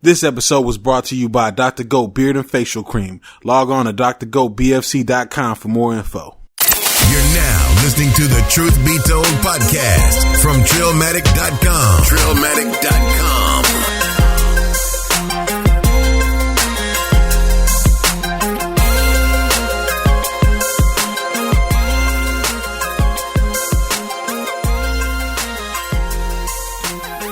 This episode was brought to you by Dr. Goat Beard and Facial Cream. Log on to drgoatbfc.com for more info. You're now listening to the Truth Be Told podcast from Trillmatic.com. Trillmatic.com.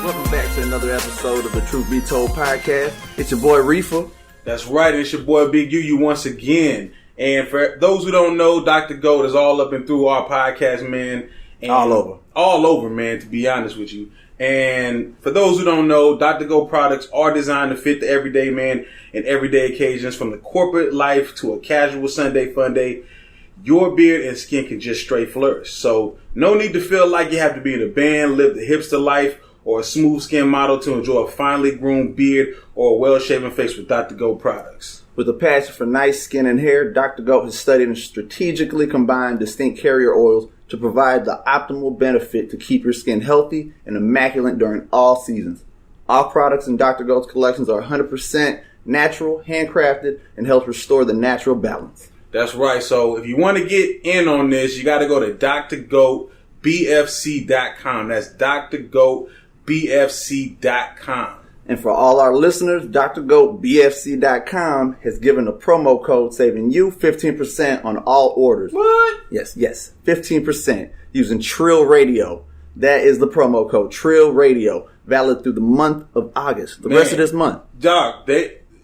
Welcome back to another episode of the Truth Be Told podcast. It's your boy Riffa. That's right, it's your boy Big U once again. And for those who don't know, Dr. Goat is all up and through our podcast, man. And All over, man, to be honest with you. And for those who don't know, Dr. Goat products are designed to fit the everyday man and everyday occasions, from the corporate life to a casual Sunday fun day. Your beard and skin can just straight flourish. So no need to feel like you have to be in a band, live the hipster life, or a smooth skin model to enjoy a finely groomed beard or a well-shaven face with Dr. Goat products. With a passion for nice skin and hair, Dr. Goat has studied and strategically combined distinct carrier oils to provide the optimal benefit to keep your skin healthy and immaculate during all seasons. All products in Dr. Goat's collections are 100% natural, handcrafted, and help restore the natural balance. That's right. So if you want to get in on this, you got to go to drgoatbfc.com. That's drgoatbfc.com. And for all our listeners, drgoatbfc.com has given a promo code saving you 15% on all orders. What? Yes, 15% using Trill Radio. That is the promo code, Trill Radio, valid through the month of August, the rest of this month. Doc,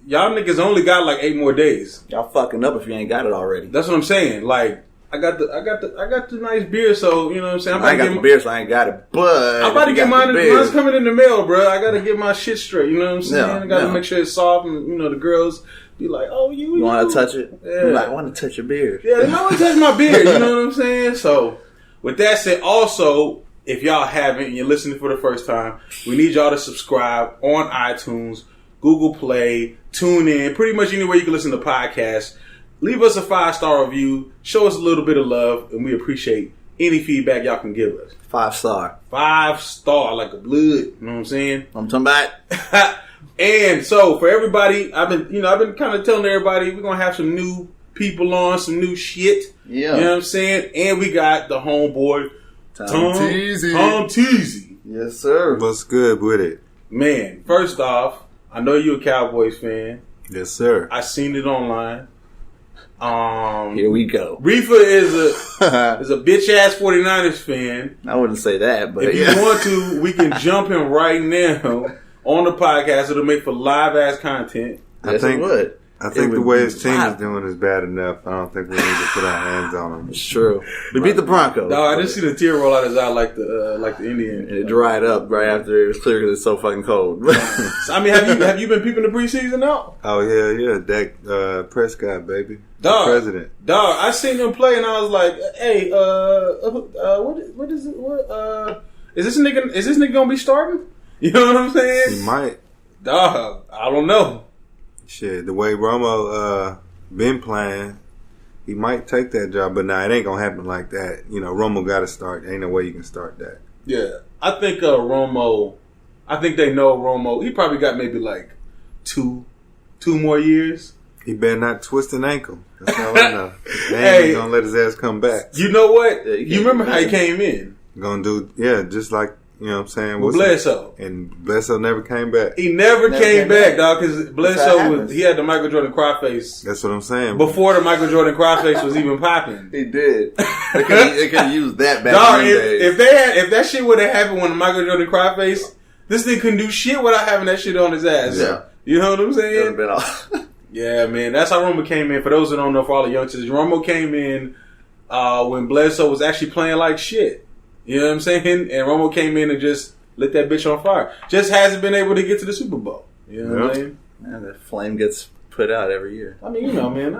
y'all niggas only got like 8 more days. Y'all fucking up if you ain't got it already. That's what I'm saying. Like, I got the nice beard, so you know what I'm saying. I ain't got the beard, so I ain't got it. But I'm about to get mine. Mine's coming in the mail, bro. I got to get my shit straight. You know what I'm saying? I got to make sure it's soft, and you know the girls be like, "Oh, you want to touch it? Yeah, you like, I want to touch your beard. Yeah, they want to touch my beard. You know what I'm saying? So, with that said, also, if y'all haven't and you're listening for the first time, we need y'all to subscribe on iTunes, Google Play, TuneIn, pretty much anywhere you can listen to podcasts. Leave us a 5-star review. Show us a little bit of love, and we appreciate any feedback y'all can give us. 5-star. 5-star, like a blood. You know what I'm saying? I'm talking about. And so for everybody, I've been kind of telling everybody we're gonna have some new people on, some new shit. Yeah. You know what I'm saying? And we got the homeboy Tom Teezy. Tom Teezy. Yes, sir. What's good with it? Man, first off, I know you're a Cowboys fan. Yes, sir. I seen it online. Here we go. Riffa is a bitch ass 49ers fan. I wouldn't say that, but if you want to, we can jump him right now on the podcast. It'll make for live ass content. Yes, it would. I think the way his team is doing is bad enough. I don't think we need to put our hands on him. It's true. We beat the Broncos. No, I didn't see the tear roll out his eye like the Indian. And it dried up right after it was clear because it's so fucking cold. I mean, have you been peeping the preseason out? Oh yeah, Dak Prescott, baby, dog, the president. Dog, I seen him play and I was like, hey, what is it? Is this nigga gonna be starting? You know what I'm saying? He might. Dog, I don't know. Shit, the way Romo been playing, he might take that job, but nah, it ain't gonna happen like that. You know, Romo got to start. Ain't no way you can start that. Yeah, I think Romo. I think they know Romo. He probably got maybe like two more years. He better not twist an ankle. That's all I know. They ain't gonna let his ass come back. You know what? You remember how he came in? Gonna do just like. You know what I'm saying? With Bledsoe. And Bledsoe never came back. He never came back, dog, because Bledsoe he had the Michael Jordan cry face. That's what I'm saying. Before the Michael Jordan cry face was even popping. He did. They could have used that back dog, in the days. If that shit would have happened when the Michael Jordan cry face, this thing couldn't do shit without having that shit on his ass. Yeah. You know what I'm saying? Been off. Yeah, man. That's how Romo came in. For those who don't know, for all the youngsters, Romo came in when Bledsoe was actually playing like shit. You know what I'm saying? And Romo came in and just lit that bitch on fire. Just hasn't been able to get to the Super Bowl. You know what I'm saying? Man, that flame gets put out every year. I mean, you know, man.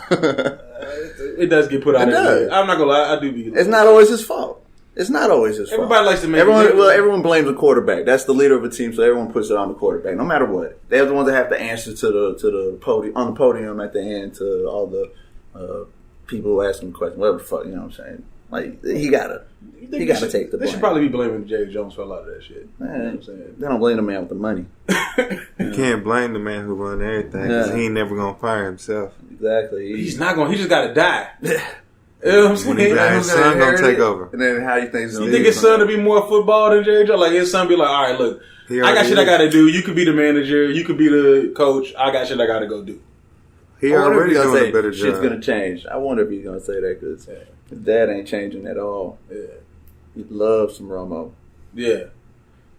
It does get put out every year. I'm not going to lie. I do be. It's not always his fault. It's not always his fault. Everybody likes to make everyone blames the quarterback. That's the leader of a team, so everyone puts it on the quarterback, no matter what. They're the ones that have to answer to the podium on the podium at the end to all the people who ask him questions. Whatever the fuck, you know what I'm saying? Like he gotta take the blame. They should probably be blaming Jerry Jones for a lot of that shit. Man, you know what I'm saying? They don't blame the man with the money. You You can't blame the man who run everything because he ain't never gonna fire himself. Exactly. He's not gonna. He just gotta die. You know what I'm saying? His son gonna take over. And then how you think? You think his son to be more football than Jerry Jones? Like his son be like, all right, look, I got shit I gotta do. You could be the manager. You could be the coach. I got shit I gotta go do. He already doing a better job. Shit's gonna change. I wonder if he's gonna say that because his dad ain't changing at all. Yeah, he loves some Romo. Yeah,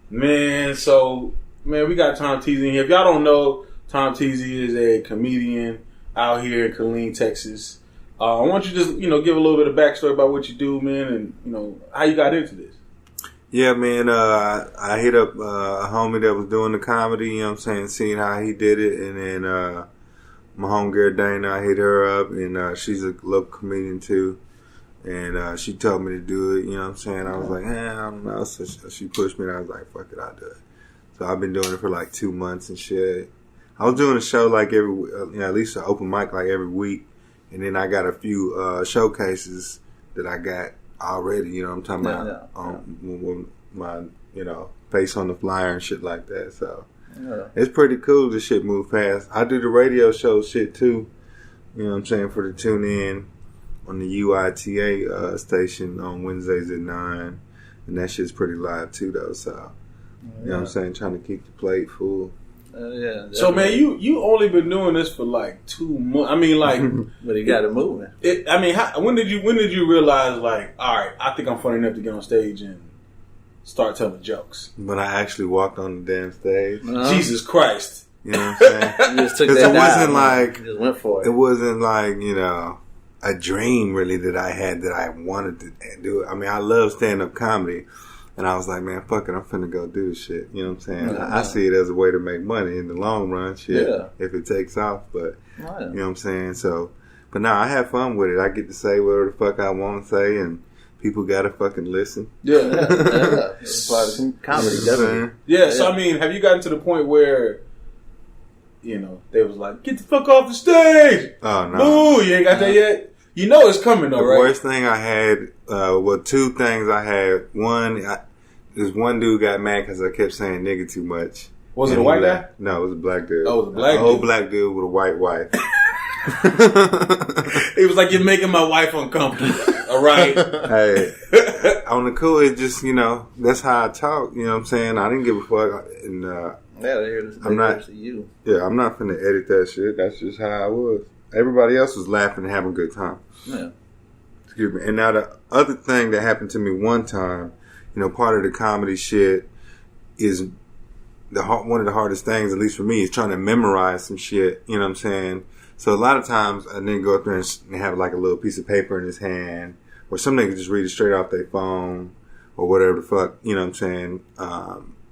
man. So man, we got Tom Teezy in here. If y'all don't know, Tom Teezy is a comedian out here in Killeen, Texas. I want you to just, give a little bit of backstory about what you do, man, and, how you got into this. Yeah, man, I hit up a homie that was doing the comedy, seeing how he did it, and then my homegirl Dana, I hit her up, and she's a local comedian too, and she told me to do it, I was like, I don't know, so she pushed me, and I was like, fuck it, I'll do it. So I've been doing it for like 2 months and shit. I was doing a show like at least an open mic like every week. And then I got a few showcases that I got already, I'm talking about with my, face on the flyer and shit like that. So it's pretty cool. This shit move fast. I do the radio show shit too, for the tune in on the UITA station on Wednesdays at 9. And that shit's pretty live too though. So, trying to keep the plate full. So man, you only been doing this for like 2 months. I mean, like, but he got it moving. When did you realize, like, all right, I think I'm funny enough to get on stage and start telling jokes? When I actually walked on the damn stage. Jesus Christ! You know what I'm saying? You just took that wasn't like you just went for it. It wasn't like a dream really that I had that I wanted to do it. I mean, I love stand-up comedy. And I was like, man, fuck it, I'm finna go do this shit. You know what I'm saying? I see it as a way to make money in the long run, shit, if it takes off. But, you know what I'm saying? So, but now I have fun with it. I get to say whatever the fuck I want to say, and people gotta fucking listen. It's part of comedy, definitely. Yeah, so I mean, have you gotten to the point where, they was like, get the fuck off the stage? Oh, no. Boo, you ain't got that yet? You know it's coming though, right? The worst thing I had, two things I had. One, this one dude got mad because I kept saying nigga too much. Was it a white guy? No, it was a black dude. Oh, it was a black dude? An old black dude with a white wife. He was like, you're making my wife uncomfortable. All right. Hey, on the cool, it's just, that's how I talk. You know what I'm saying? I didn't give a fuck. And I'm not finna edit that shit. That's just how I was. Everybody else was laughing and having a good time. Yeah. Excuse me. And now the other thing that happened to me one time, part of the comedy shit is one of the hardest things, at least for me, is trying to memorize some shit. You know what I'm saying? So a lot of times I didn't go up there and have like a little piece of paper in his hand, or some niggas just read it straight off their phone or whatever the fuck. You know what I'm saying?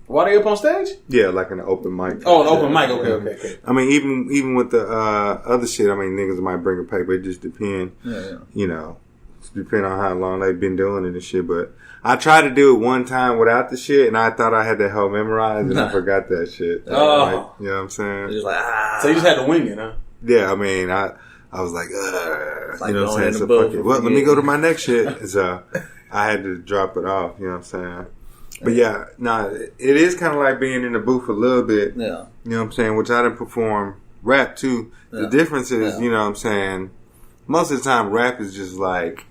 Why they up on stage? Yeah, like an open mic. Oh, an open mic. Okay. I mean, even with the other shit, I mean, niggas might bring a paper. It just depends. Depending on how long they've been doing it and shit. But I tried to do it one time without the shit, and I thought I had that whole memorized, and I forgot that shit. Oh. You know what I'm saying? Just like, So you just had to wing it, huh? Yeah, I mean, I was like, like, you know what I'm saying? So fuck it. Well, let me go to my next shit. So I had to drop it off. You know what I'm saying? But yeah, it is kind of like being in the booth a little bit. Yeah. You know what I'm saying? Which I didn't perform rap too. The difference is, you know what I'm saying? Most of the time, rap is just like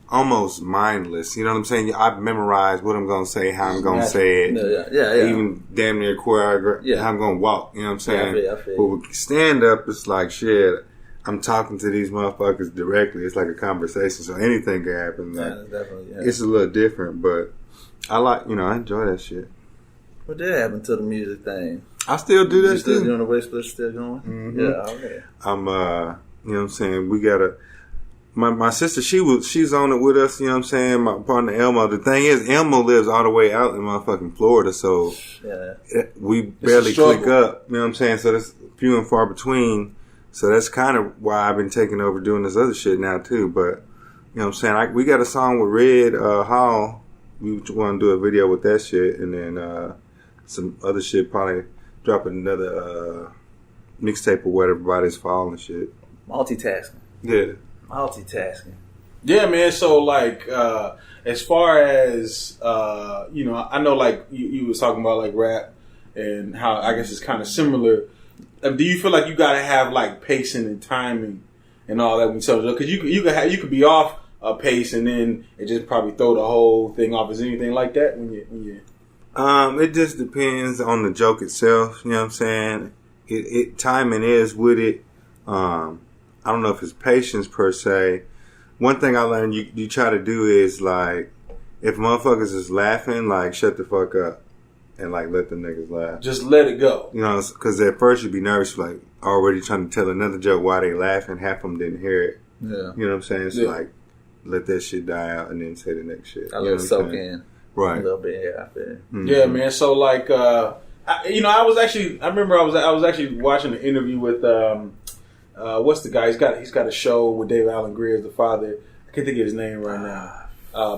almost mindless. You know what I'm saying? I've memorized what I'm going to say, how I'm going to say it. Yeah. Even damn near choreograph how I'm going to walk. You know what I'm saying? I feel. But with stand up, it's like shit. I'm talking to these motherfuckers directly. It's like a conversation, so anything can happen. Like, definitely. Yeah. It's a little different, but I like, I enjoy that shit. What did happen to the music thing? I still do that you still too. doing the way still going? Mm-hmm. Yeah, okay. I'm, you know what I'm saying? We got my sister, she's on it with us, you know what I'm saying? My partner Elmo. The thing is, Elmo lives all the way out in motherfucking Florida, so we barely click up, you know what I'm saying? So that's few and far between. So that's kind of why I've been taking over doing this other shit now too. But, you know what I'm saying? We got a song with Red Hall. We want to do a video with that shit, and then some other shit, probably drop another mixtape or whatever by this fall and shit. Multitasking. Yeah. Multitasking. Yeah, man. So, like, as far as, I know, like, you was talking about, like, rap and how I guess it's kind of similar. Do you feel like you got to have like pacing and timing and all that when you tell the joke? Because you could be off a pace and then it just probably throw the whole thing off. Is anything like that when you? It just depends on the joke itself. You know what I'm saying? Timing is with it. I don't know if it's patience per se. One thing I learned you try to do is like, if motherfuckers is laughing, like shut the fuck up and like let the niggas laugh. Just let it go. You know, because at first you'd be nervous, like already trying to tell another joke while they laughing. Half of them didn't hear it. Yeah. You know what I'm saying? So like, let that shit die out and then say the next shit. I let it soak in. Right. A little bit, yeah, I feel. Mm-hmm. Yeah, man. So like, I remember I was actually watching an interview with what's the guy? He's got a show with David Allen Greer as the father. I can't think of his name right now.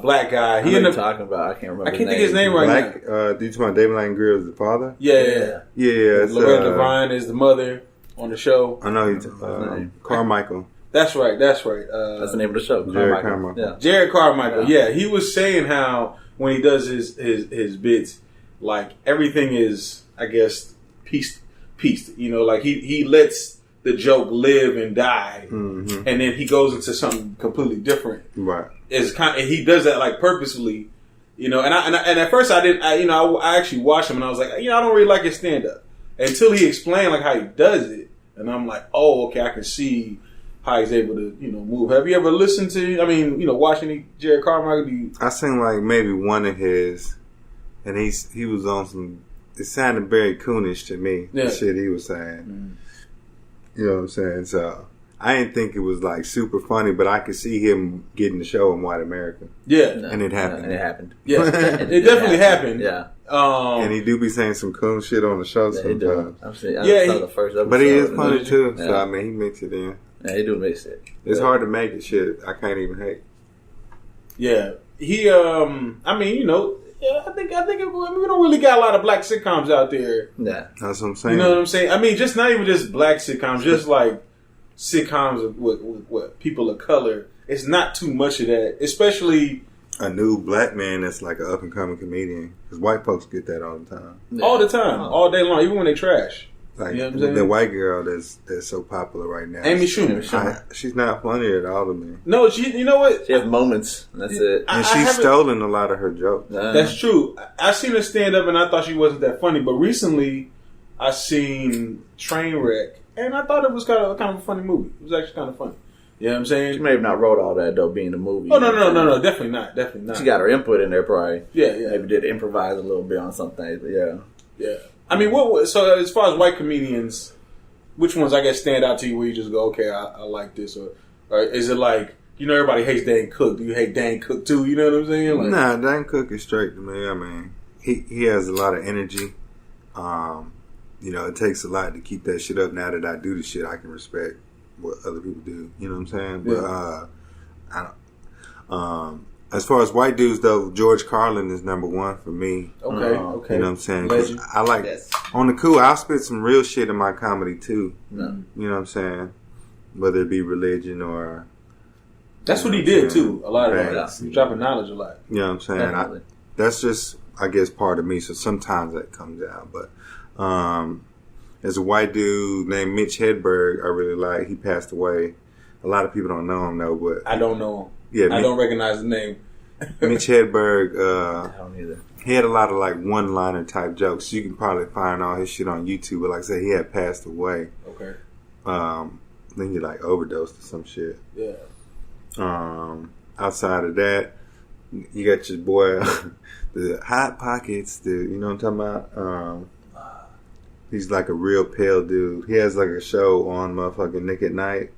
Black guy. He ended up talking about. I can't remember. I can't think of his name right now. Do you talk about David Allen Greer as the father? Yeah. Loretta Devine is the mother on the show. I know he's Carmichael. That's right. That's the name of the show. Jared Carmichael. Yeah. Jared Carmichael. Yeah, he was saying how when he does his bits, like everything is, I guess, pieced. You know, like he lets the joke live and die, and then he goes into something completely different. Right. And he does that like purposefully, you know. And at first I didn't. I actually watched him and I was like, I don't really like his stand up until he explained like how he does it, and I'm like, oh, okay, I can see how he's able to, move. Have you ever listened to, watch any Jared Carmichael? I seen like maybe one of his, and he was on some. It sounded very coonish to me. Yeah. The shit he was saying. You know what I'm saying? So I didn't think it was like super funny, but I could see him getting the show in White America. Yeah, and it happened. And it happened. Yeah, it definitely happened. Yeah. And he do be saying some cool shit on the show sometimes. I saw the first episode. But he is funny too. Yeah. So I mean, he mixed it in. Yeah, he do mix it. It's hard to make it. Shit, I can't even hate. Yeah, he. I think we don't really got a lot of black sitcoms out there. Yeah, that's what I'm saying. You know what I'm saying? I mean, just not even just black sitcoms, just like sitcoms with people of color. It's not too much of that, especially a new black man that's like an up and coming comedian. Because white folks get that all the time. Yeah. All the time, all day long, even when they trash. Like you know what I'm saying? The white girl that's so popular right now, Amy Schumer. She's not funny at all to me. No, you know what? She has moments. And that's it. And she's stolen a lot of her jokes. That's true. I seen her stand up, and I thought she wasn't that funny. But recently, I seen Trainwreck, and I thought it was kind of a funny movie. It was actually kind of funny. You know what I'm saying? She may have not wrote all that though, being the movie. Oh no, definitely not. She got her input in there, probably. Yeah. Maybe did improvise a little bit on some things, but yeah. I mean, so as far as white comedians, which ones I guess stand out to you where you just go, okay, I like this, or is it like, everybody hates Dan Cook? Do you hate Dan Cook too? You know what I'm saying? Like, nah, Dan Cook is straight to me. I mean, he has a lot of energy. It takes a lot to keep that shit up. Now that I do the shit, I can respect what other people do. You know what I'm saying? Yeah. But as far as white dudes though, George Carlin is number one for me. Okay. You know what I'm saying? Legend. I like on the cool. I'll spit some real shit in my comedy too. Mm. You know what I'm saying? Whether it be religion or that's what he did too. A lot of that, dropping knowledge a lot. You know what I'm saying? That's just, I guess, part of me. So sometimes that comes out. But there's a white dude named Mitch Hedberg I really like. He passed away. A lot of people don't know him though, but I don't know him. Yeah, I don't recognize the name. Mitch Hedberg. I don't either. He had a lot of like one-liner type jokes. You can probably find all his shit on YouTube. But like I said, he had passed away. Okay. Then he like overdosed or some shit. Yeah. Outside of that, you got your boy, the Hot Pockets. You know what I'm talking about? He's like a real pale dude. He has like a show on motherfucking Nick at Night.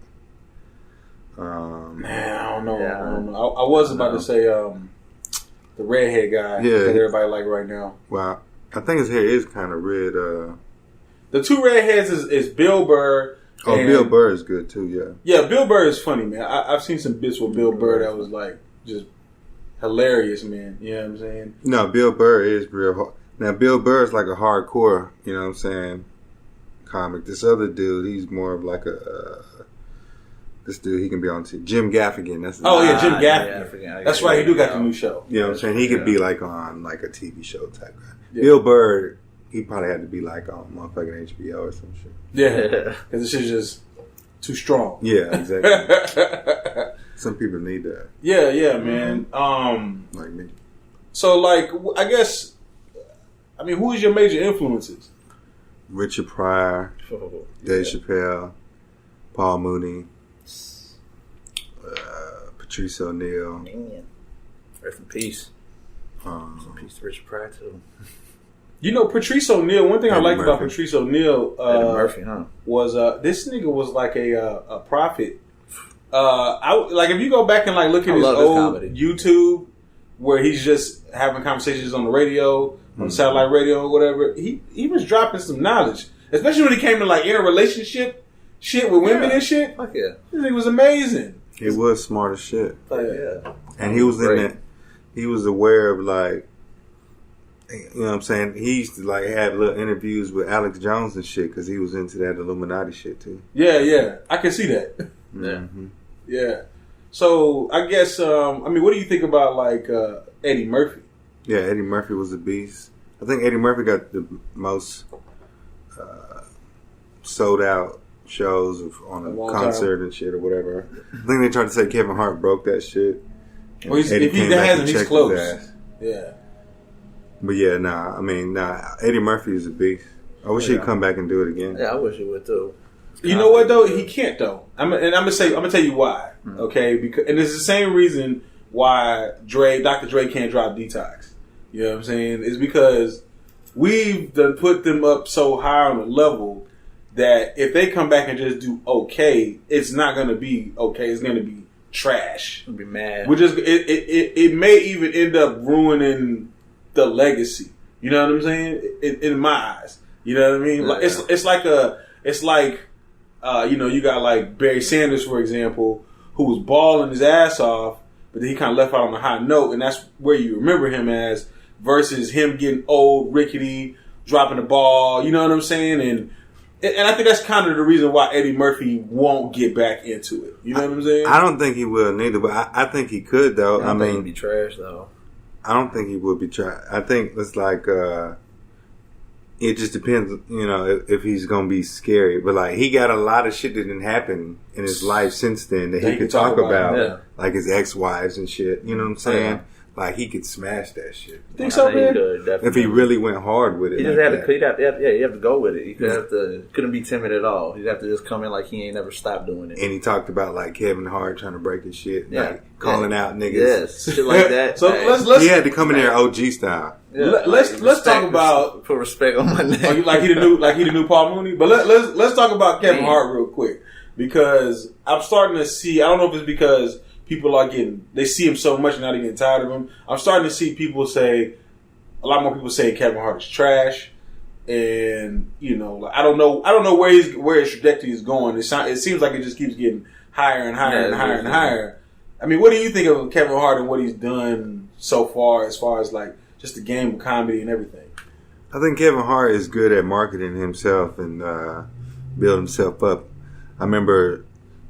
Man, I don't know. I was about to say the redhead guy that everybody like right now. Well, I think his hair is kind of red. The two redheads is Bill Burr. Oh, Bill Burr is good too. Yeah. Yeah, Bill Burr is funny, man. I've seen some bits with Bill Burr that was like just hilarious, man. You know what I'm saying? No, Bill Burr is real hard. Now, Bill Burr is like a hardcore, you know what I'm saying, comic. This other dude, he's more of like this dude, he can be on Jim Gaffigan. That's Jim Gaffigan. Yeah, that's right, he do got the new show. You know what I'm saying? He could be like on like a TV show type guy. Yeah. Bill Burr, he probably had to be like on motherfucking HBO or some shit. Yeah, because this shit's just too strong. Yeah, exactly. Some people need that. Yeah, man. Like me. So, like, I guess, I mean, who is your major influences? Richard Pryor, Dave Chappelle, Paul Mooney, Patrice O'Neal. Man. Rest in peace. Peace to Richard Pryor too. You know, Patrice O'Neal, one thing I Eddie liked Murphy. about Patrice O'Neal Eddie Murphy, huh? was this nigga was like a prophet. Like if you go back and like look at his old comedy. YouTube where he's just having conversations on the radio, on satellite radio or whatever, he was dropping some knowledge. Especially when he came to like interrelationship shit with women and shit. Fuck yeah. This nigga was amazing. He was smart as shit. Yeah. And he was in that. He was aware of like, you know what I'm saying? He used to like have little interviews with Alex Jones and shit because he was into that Illuminati shit too. Yeah. I can see that. Yeah. Yeah. So I guess I mean, what do you think about like Eddie Murphy? Yeah, Eddie Murphy was a beast. I think Eddie Murphy got the most sold out shows on a concert and shit or whatever. I think they tried to say Kevin Hart broke that shit. Well, if he hasn't, he's close. Yeah. But yeah, Eddie Murphy is a beast. I wish he'd come back and do it again. Yeah, I wish he would too. You know what though? He can't though. I'm gonna tell you why. Okay, because it's the same reason why Dr. Dre can't drop Detox. You know what I'm saying? It's because we've done put them up so high on a level that if they come back and just do okay, it's not gonna be okay. It's gonna be trash. I'd be mad. Which is it may even end up ruining the legacy. You know what I'm saying? In my eyes, you know what I mean? Like it's like you know, you got like Barry Sanders, for example, who was balling his ass off, but then he kind of left out on a high note, and that's where you remember him as, versus him getting old, rickety, dropping the ball. You know what I'm saying? And I think that's kind of the reason why Eddie Murphy won't get back into it. You know what I'm saying? I don't think he will neither, but I think he could though. I mean, he'd be trash though. I don't think he would be trash. I think it's like it just depends, you know, if he's gonna be scary. But like, he got a lot of shit that didn't happen in his life since then that he could talk about, like his ex-wives and shit. You know what I'm saying? Yeah. Like, he could smash that shit. Think so, man? If he really went hard with it, he just had to. You have to go with it. You couldn't be timid at all. You'd have to just come in like he ain't never stopped doing it. And he talked about like Kevin Hart trying to break his shit, like calling out niggas, shit like that. So let's he had to come in there OG style. Yeah, let's talk about put respect on my name. Like he the new Paul Mooney. But let's talk about Kevin Hart real quick, because I'm starting to see. I don't know if it's because people are they see him so much now they're getting tired of him. I'm starting to see a lot more people say Kevin Hart is trash, and you know, like, I don't know where his trajectory is going. It seems like it just keeps getting higher and higher and higher and higher. I mean, what do you think of Kevin Hart and what he's done so far, as far as like just the game of comedy and everything? I think Kevin Hart is good at marketing himself and building himself up. I remember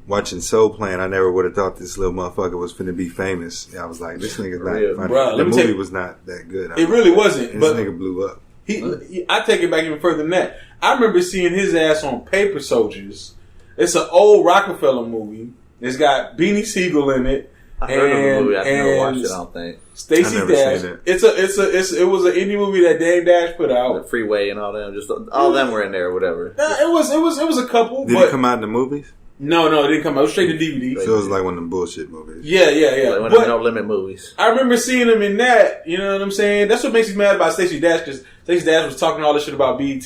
watching Soul Plan, I never would have thought this little motherfucker was finna be famous. I was like, this nigga's not funny. Bruh, the movie was not that good. It really wasn't. This but nigga blew up. I take it back even further than that. I remember seeing his ass on Paper Soldiers. It's an old Rockefeller movie. It's got Beanie Siegel in it. I heard of the movie. I never watched it. I don't think. Stacey Dash. It was an indie movie that Dame Dash put out. The Freeway and all them. Just all of them were in there or whatever. Nah, it was a couple. Did it come out in the movies? No, it didn't come out. It was straight to DVD. So it was like one of them bullshit movies. Yeah. Like one of the No Limit movies. I remember seeing him in that. You know what I'm saying? That's what makes me mad about Stacey Dash, because Stacey Dash was talking all this shit about BET,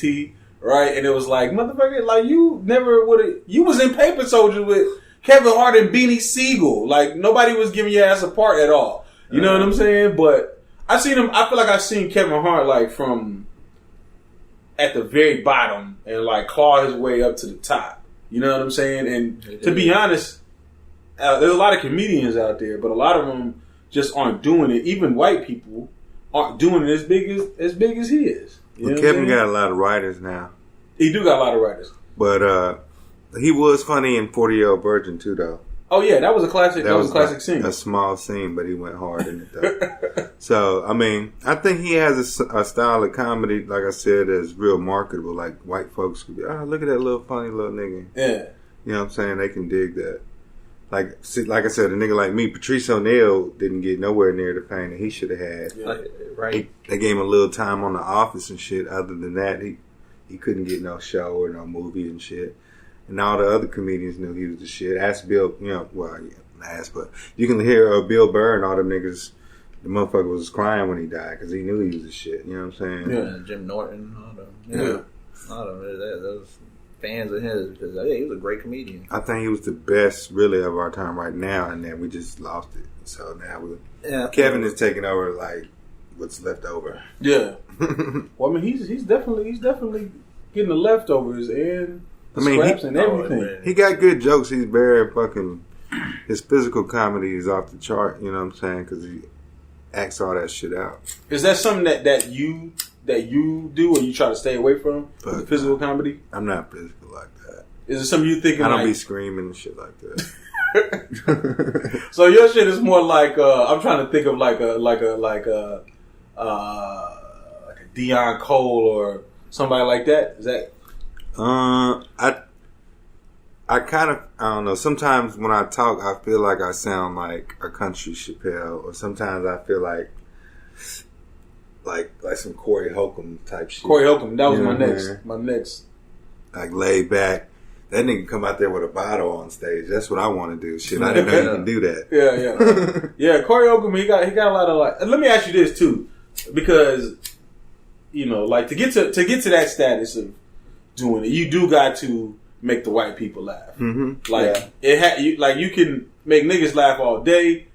right? And it was like, motherfucker, like, you never would have. You was in Paper Soldiers with Kevin Hart and Beanie Siegel. Like, nobody was giving your ass a part at all. You know what I'm saying? But I feel like I've seen Kevin Hart like from at the very bottom and like claw his way up to the top. You know what I'm saying? And to be honest, there's a lot of comedians out there, but a lot of them just aren't doing it. Even white people aren't doing it as big as he is. Well, Kevin got a lot of writers now. He do got a lot of writers. But he was funny in 40-Year-Old Virgin too, though. Oh yeah, that was a classic. That was a classic scene. A small scene, but he went hard in it though. So I mean, I think he has a style of comedy, like I said, that's real marketable. Like white folks could be, oh, look at that little funny little nigga. Yeah, you know what I'm saying? They can dig that. Like I said, a nigga like me, Patrice O'Neal didn't get nowhere near the fame that he should have had. yeah. Right. They gave him a little time on The Office and shit. Other than that, he couldn't get no show or no movie and shit. And all the other comedians knew he was the shit. Ask Bill, but you can hear Bill Burr and all them niggas. The motherfucker was crying when he died because he knew he was the shit. You know what I'm saying? Yeah, Jim Norton, all them. Yeah. All them. Those fans of his because he was a great comedian. I think he was the best, really, of our time right now, and then we just lost it. So now Kevin is taking over like what's left over. Yeah. Well, I mean, he's definitely getting the leftovers and. Scraps and everything. He got good jokes. He's very fucking. His physical comedy is off the chart. You know what I'm saying? Because he acts all that shit out. Is that something that you do, or you try to stay away from? The physical comedy. I'm not physical like that. Is it something you thinking? I don't be screaming and shit like that. So your shit is more like I'm trying to think of like a Deion Cole or somebody like that. Is that? I kind of, I don't know. Sometimes when I talk, I feel like I sound like a country Chappelle, or sometimes I feel like some Corey Holcomb type shit. Corey Holcomb, that was my next. Like laid back. That nigga come out there with a bottle on stage. That's what I want to do. Shit, I didn't know you can do that. Yeah. Corey Holcomb, he got a lot of like. Let me ask you this too, because like to get to that status of doing it, you do got to make the white people laugh. Mm-hmm. Like you can make niggas laugh all day,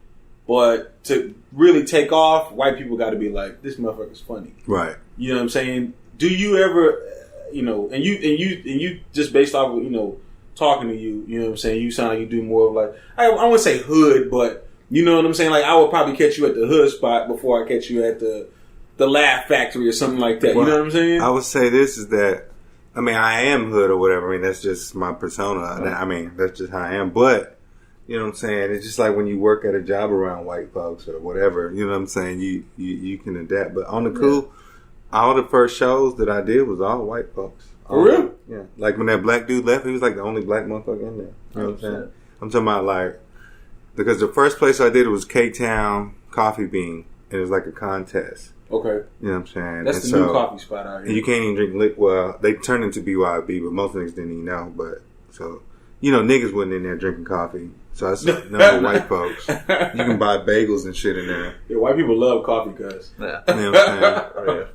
but to really take off, white people got to be like, this motherfucker's funny, right? You know what I'm saying? Do you ever, and you just based off of talking to you, you know what I'm saying? You sound like you do more of like I wouldn't say hood, but you know what I'm saying? Like I would probably catch you at the hood spot before I catch you at the Laugh Factory or something like that. Well, you know what I'm saying? I would say this is that. I mean, I am hood or whatever. I mean, that's just my persona. Right. I mean, that's just how I am. But, you know what I'm saying? It's just like when you work at a job around white folks or whatever, you know what I'm saying? You can adapt. But on the cool, all the first shows that I did was all white folks. For real? Yeah. Like when that black dude left, he was like the only black motherfucker in there. You know what I'm saying? I'm talking about like, because the first place I did it was K-Town Coffee Bean. And it was like a contest. Okay. You know what I'm saying? That's the new coffee spot out here. And you can't even drink liquor. Well, they turned into BYB, but most niggas didn't even know. But, so, niggas wasn't in there drinking coffee. So I said, no, white folks. You can buy bagels and shit in there. Yeah, white people love coffee, cuz. Yeah. You know what I'm saying?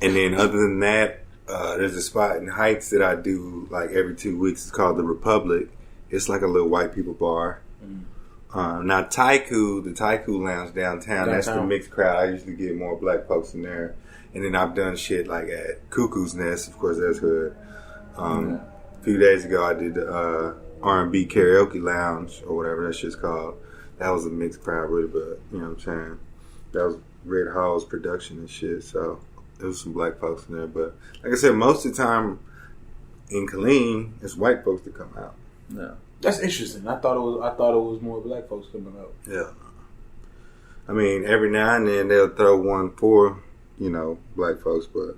And then other than that, there's a spot in Heights that I do like every 2 weeks. It's called The Republic. It's like a little white people bar. Mm. Now, the Taiku Lounge downtown, that's the mixed crowd. I usually get more black folks in there. And then I've done shit like at Cuckoo's Nest, of course, that's hood. A few days ago, I did the R&B Karaoke Lounge, or whatever that shit's called. That was a mixed crowd, really, but, you know what I'm saying? That was Red Hall's production and shit, so there was some black folks in there. But, like I said, most of the time in Killeen, it's white folks that come out. Yeah. That's interesting. I thought it was more black folks coming out. Yeah. I mean, every now and then they'll throw one for, black folks, but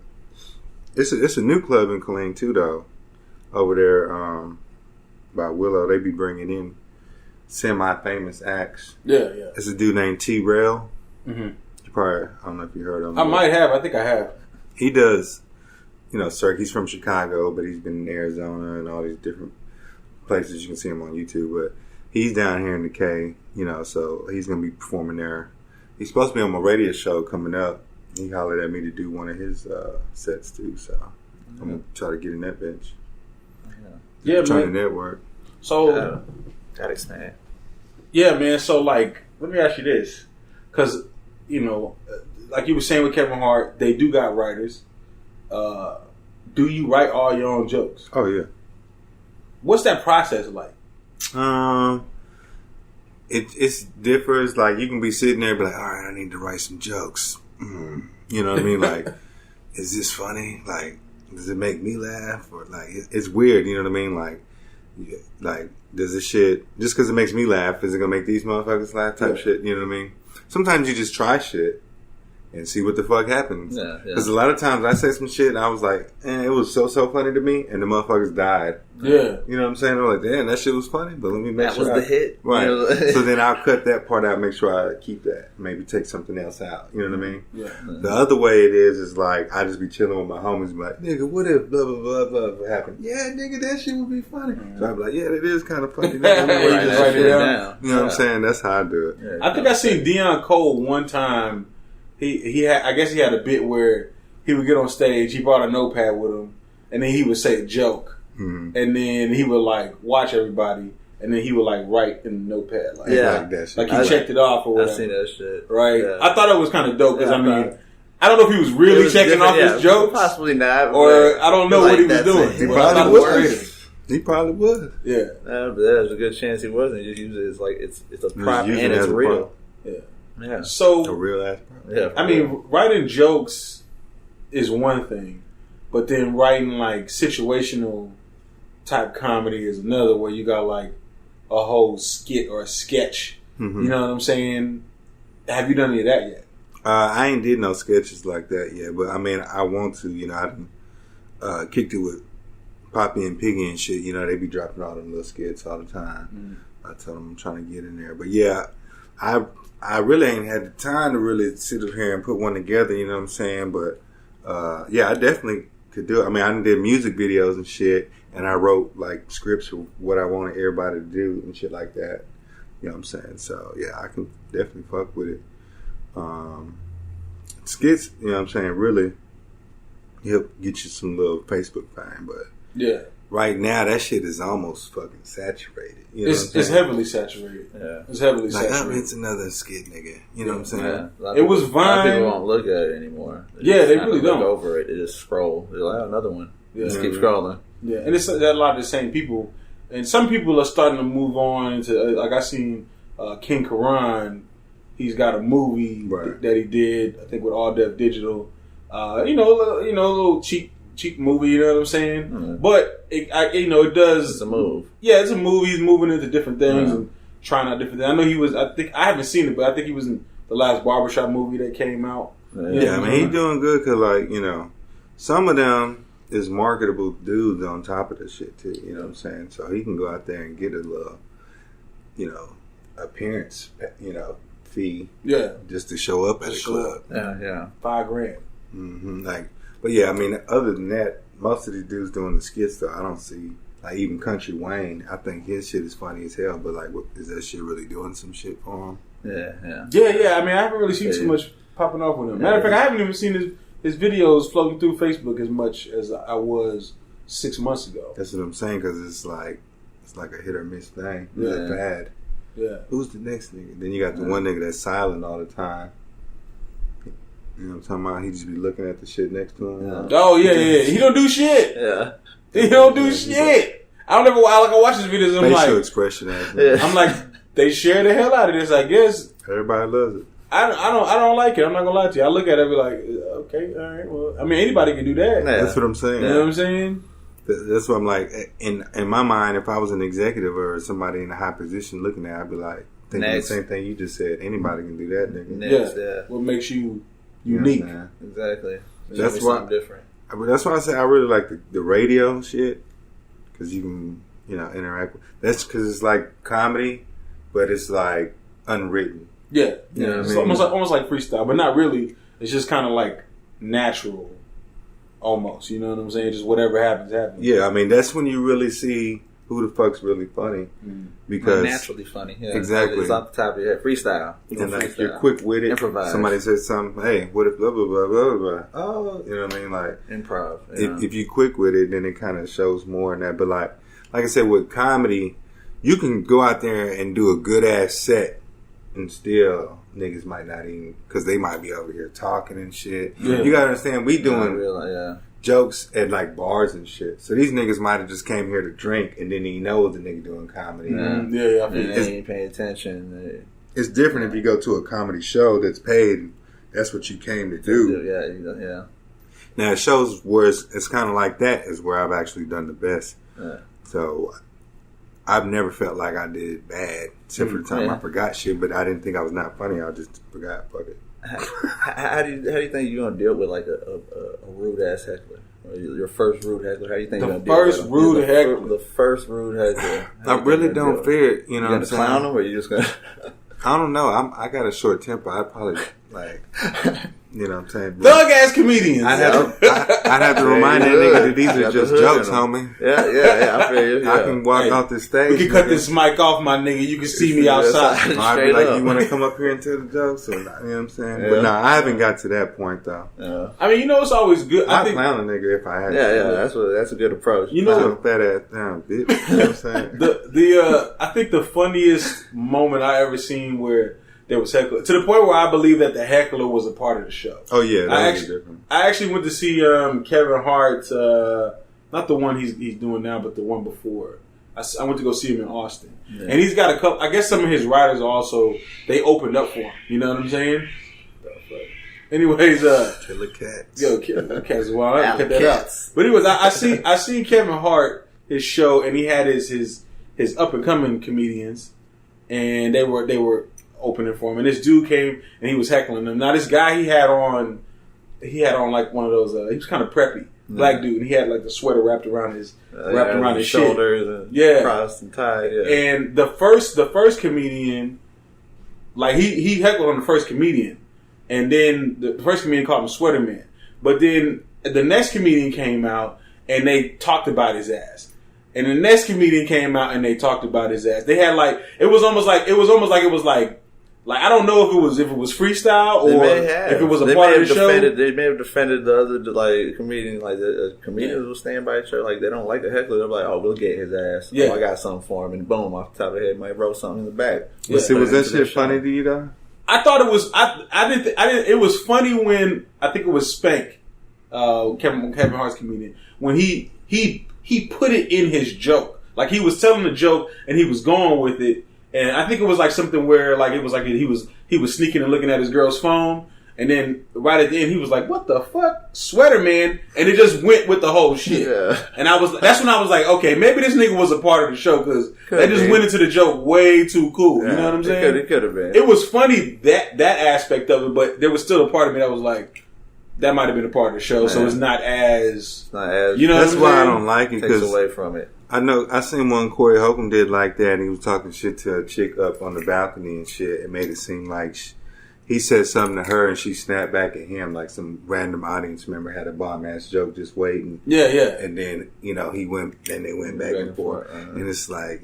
it's a new club in Killeen too, though. Over there, by Willow, they be bringing in semi-famous acts. Yeah. It's a dude named T-Rail. Mm-hmm. You probably, I don't know if you heard of him. I might have. I think I have. He does, Cirque. He's from Chicago, but he's been in Arizona and all these different places. You can see him on YouTube, but he's down here in the K, so he's going to be performing there. He's supposed to be on my radio show coming up. He hollered at me to do one of his sets too, so I'm going to try to get in that bench. Yeah, trying man. to network. So, gotta expand. Yeah, man. So, like, let me ask you this, because like you were saying with Kevin Hart, they do got writers. Do you write all your own jokes? Oh yeah. What's that process like? It differs. Like you can be sitting there, and be like, all right, I need to write some jokes. You know what I mean? Like, is this funny? Like, does it make me laugh? Or like, it's weird. You know what I mean? Like, Yeah, like, does this shit, just because it makes me laugh, is it gonna make these motherfuckers laugh type shit? You know what I mean? Sometimes you just try shit and see what the fuck happens. Yeah. Because a lot of times I say some shit and I was like, it was so funny to me, and the motherfuckers died. Yeah. You know what I'm saying? I'm like, damn, that shit was funny, but let me make sure. That was the hit. Right. You know? So then I'll cut that part out, make sure I keep that. Maybe take something else out. You know what I mean? Yeah. The other way it is like, I just be chilling with my homies and be like, nigga, what if blah, blah, blah, blah happened? Yeah, nigga, that shit would be funny. So I'm like, yeah, that is kind of funny. Write it down. You know what I'm saying? That's how I do it. Yeah, I think I seen Deion Cole one time. He had, I guess he had a bit where he would get on stage, he brought a notepad with him, and then he would say a joke. Mm-hmm. And then he would like watch everybody, and then he would like write in the notepad. Like, Like that shit. Like he checked it off or whatever. I've seen that shit. Right? Yeah. I thought it was kind of dope because, Yeah, I mean, I don't know if he was really checking off his jokes. Possibly not. Or I don't know what he was doing. He Well, I thought probably it was was. creative. He probably was. Yeah. But there's a good chance he wasn't. He just used it as like it's a prop using and it it's as a real. prop. Yeah. Yeah. A So, real ass. Yeah. I mean, writing jokes is one thing, but then writing like situational type comedy is another, where you got like a whole skit or a sketch. Mm-hmm. You know what I'm saying? Have you done any of that yet? I ain't did no sketches like that yet, but I mean, I want to. You know, I done, kicked it with Poppy and Piggy and shit. You know, they be dropping all them little skits all the time. I tell them I'm trying to get in there, but yeah, I really ain't had the time to really sit up here and put one together. You know what I'm saying? But yeah, I definitely could do it. I mean, I did music videos and shit, and I wrote like scripts for what I wanted everybody to do and shit like that. You know what I'm saying? So yeah, I can definitely fuck with it. Skits, you know what I'm saying, really help get you some little Facebook fame, but Yeah. right now that shit is almost fucking saturated. You know what I'm It's saying? heavily saturated. Yeah. It's heavily Like, saturated. it's another skit, nigga. You know what I'm saying? Yeah. A lot of It was people- A lot of Vine. people don't look at it anymore. Yeah, they just really kinda look don't. over it. They just scroll. They're like, oh, another one. Yeah. Just keep scrolling. Yeah, and it's a lot of the same people, and some people are starting to move on into like I seen King Karan. He's got a movie Right. that he did, I think, with All Deaf Digital. A little cheap movie. You know what I'm saying? Mm. But it does. It's a move. Yeah, it's a movie. He's moving into different things and trying out different things. I know he was. I haven't seen it, but I think he was in the last Barbershop movie that came out. Yeah, I mean, he doing good because, like, you know, some of them is marketable dudes on top of the shit, too. You know what I'm saying? So he can go out there and get a little, you know, appearance, you know, fee. Yeah, Just to show up at a club. Yeah. $5,000. Mm-hmm. Like, but yeah, I mean, other than that, most of these dudes doing the skits, though, I don't see, like, even Country Wayne, I think his shit is funny as hell, but, like, is that shit really doing some shit for him? Yeah. I mean, I haven't really seen too much popping off with him. Matter of fact, I haven't even seen his videos floating through Facebook as much as I was 6 months ago. That's what I'm saying, because it's like a hit or miss thing. Yeah. It's bad. Yeah. Who's the next nigga? Then you got the one nigga that's silent all the time. You know what I'm talking about? He just be looking at the shit next to him. Yeah. Oh yeah. He don't do shit. Yeah. He don't do shit. I don't ever. I watch his videos and I'm Facial like, expression. I'm like, they share the hell out of this. I guess Everybody loves it. I don't like it. I'm not gonna lie to you. I look at it and be like, okay, all right. Well, I mean, anybody can do that. Yeah. That's what I'm saying. You know what I'm saying? That's what I'm like. In my mind, if I was an executive or somebody in a high position looking at it, I'd be like, thinking Next. the same thing you just said. Anybody can do that, nigga. Next, Yeah. yeah. What makes you You know what I'm unique? saying? Exactly. There's That's gonna be why- something different. But that's why I say I really like the radio shit, because you can, you know, interact with. That's because it's like comedy, but it's like unwritten. Yeah. You know what It's I mean? almost like freestyle, but not really. It's just kind of like natural, almost. You know what I'm saying? Just whatever happens. Yeah, I mean that's when you really see who the fuck's really funny, because Naturally funny. Yeah. Exactly. It's off the top of your head. Freestyle. You and can like freestyle. you're quick with it. Improvise. Somebody says something, hey, what if blah blah blah blah blah? Oh, you know what I mean? Like Improv. Yeah. if you quick with it, then it kind of shows more in that. But like I said, with comedy, you can go out there and do a good ass set, and still niggas might not even, because they might be over here talking and shit. Yeah. You gotta understand, we doing yeah. jokes at like bars and shit. So these niggas might have just came here to drink, and then he knows the nigga doing comedy. Yeah. I And feel they it. ain't paying attention. It's different if you go to a comedy show that's paid. That's what you came to do. Yeah. Now it shows where it's kind of like that is where I've actually done the best. Yeah. So I've never felt like I did bad, except for the time I forgot shit. But I didn't think I was not funny. I just forgot. Fuck it. How do you think you're gonna deal with like a rude ass heckler? Or your first rude heckler? How do you think you're gonna deal with the first rude heckler? I really don't fear it. You know what I'm saying? You gonna clown him, or you just gonna? I don't know. I got a short temper. I'd probably like. You know what I'm saying? Thug ass comedians. I'd have to remind that nigga that these are just jokes, homie. Yeah. I feel you. I can walk off the stage. We can cut this mic off, my nigga. You can see me outside. I'd be like, you want to come up here and tell the jokes? Or not, you know what I'm saying? Yeah. But no, I haven't got to that point, though. Yeah. I mean, it's always good. I'd clown a nigga if I had to. Yeah, that's a good approach. Fat ass down, bitch. You know what I'm saying? I think the funniest moment I ever seen where there was heckler, to the point where I believe that the heckler was a part of the show. Oh yeah, that was different. I actually went to see Kevin Hart, not the one he's doing now, but the one before. I went to go see him in Austin, and he's got a couple. I guess some of his writers also they opened up for him. You know what I'm saying? Anyways, Killer Cats. Yo, Killer Cats. Well, I cut that out. But anyways, I seen Kevin Hart his show, and he had his up and coming comedians, and they were opening for him, and this dude came and he was heckling them. Now this guy he had on like one of those. He was kind of preppy, black dude, and he had like the sweater wrapped around his shoulders, and crossed and tied. Yeah. And the first comedian, like he heckled on the first comedian, and then the first comedian called him Sweater Man. But then the next comedian came out and they talked about his ass. And the next comedian came out and they talked about his ass. They had like it was almost like I don't know if it was freestyle or if it was a part of the show. They may have defended the other like comedians. Like the comedians will stand by each other. Like they don't like the heckler. They're like, oh, we'll get his ass. Yeah. Oh, I got something for him, and boom, off the top of the head, might wrote something in the back. Yeah. See, was that shit funny to you though? I thought it was. I didn't. It was funny when I think it was Spank, Kevin Hart's comedian, when he put it in his joke. Like he was telling the joke and he was going with it. And I think it was like something where like it was like he was sneaking and looking at his girl's phone, and then right at the end he was like, "What the fuck, Sweater Man?" And it just went with the whole shit. Yeah. And that's when I was like, okay, maybe this nigga was a part of the show because they just went into the joke way too cool. Yeah, you know what I'm saying? It could have been. It was funny that aspect of it, but there was still a part of me that was like, that might have been a part of the show, so it's not as you know. That's why I don't like it because takes away from it. I know. I seen one Corey Holcomb did like that, and he was talking shit to a chick up on the balcony and shit. It made it seem like he said something to her, and she snapped back at him like some random audience member had a bomb ass joke just waiting. Yeah. And then they went back and forth, and it's like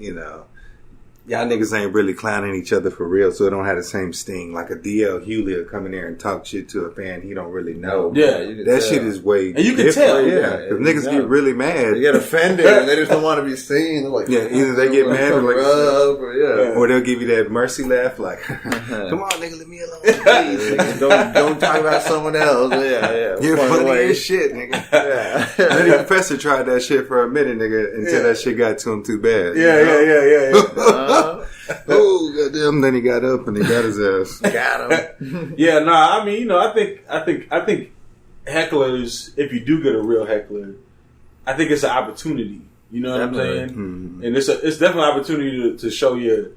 y'all niggas ain't really clowning each other for real, so it don't have the same sting. Like a DL Hewley will come in there and talk shit to a fan he don't really know. Yeah, that shit is way. And you can tell, because niggas get really mad. They get offended and they just don't want to be seen. They're like, either they get mad or they'll give you that mercy laugh, like, "Come on, nigga, leave me alone. Please. don't talk about someone else." Yeah. You're funny as shit, nigga. Yeah. Then the professor tried that shit for a minute, nigga, until that shit got to him too bad. Yeah. Oh goddamn! Then he got up and he got his ass. Got him. Yeah, I mean, I think hecklers, if you do get a real heckler, I think it's an opportunity. You know what I'm saying? Mm-hmm. And it's definitely an opportunity to show your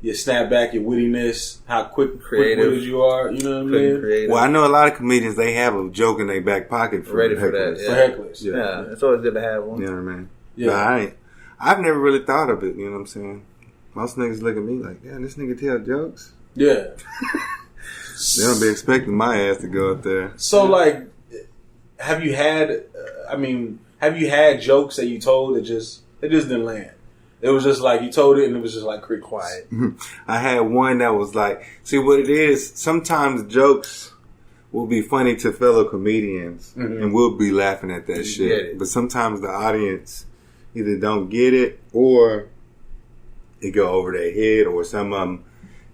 snapback, your wittiness, how quick-witted you are. You know what I mean? Well, I know a lot of comedians, they have a joke in their back pocket for ready hecklers. For hecklers. Yeah, it's always good to have one. You know what I mean? Yeah. But I've never really thought of it. You know what I'm saying? Most niggas look at me like, "Damn, this nigga tell jokes." Yeah. They don't be expecting my ass to go up there. So, like, have you had jokes that you told that just didn't land? It was just like, you told it and it was just like quiet. I had one that was like, see what it is, sometimes jokes will be funny to fellow comedians and we'll be laughing at that shit. But sometimes the audience either don't get it or it go over their head, or some of them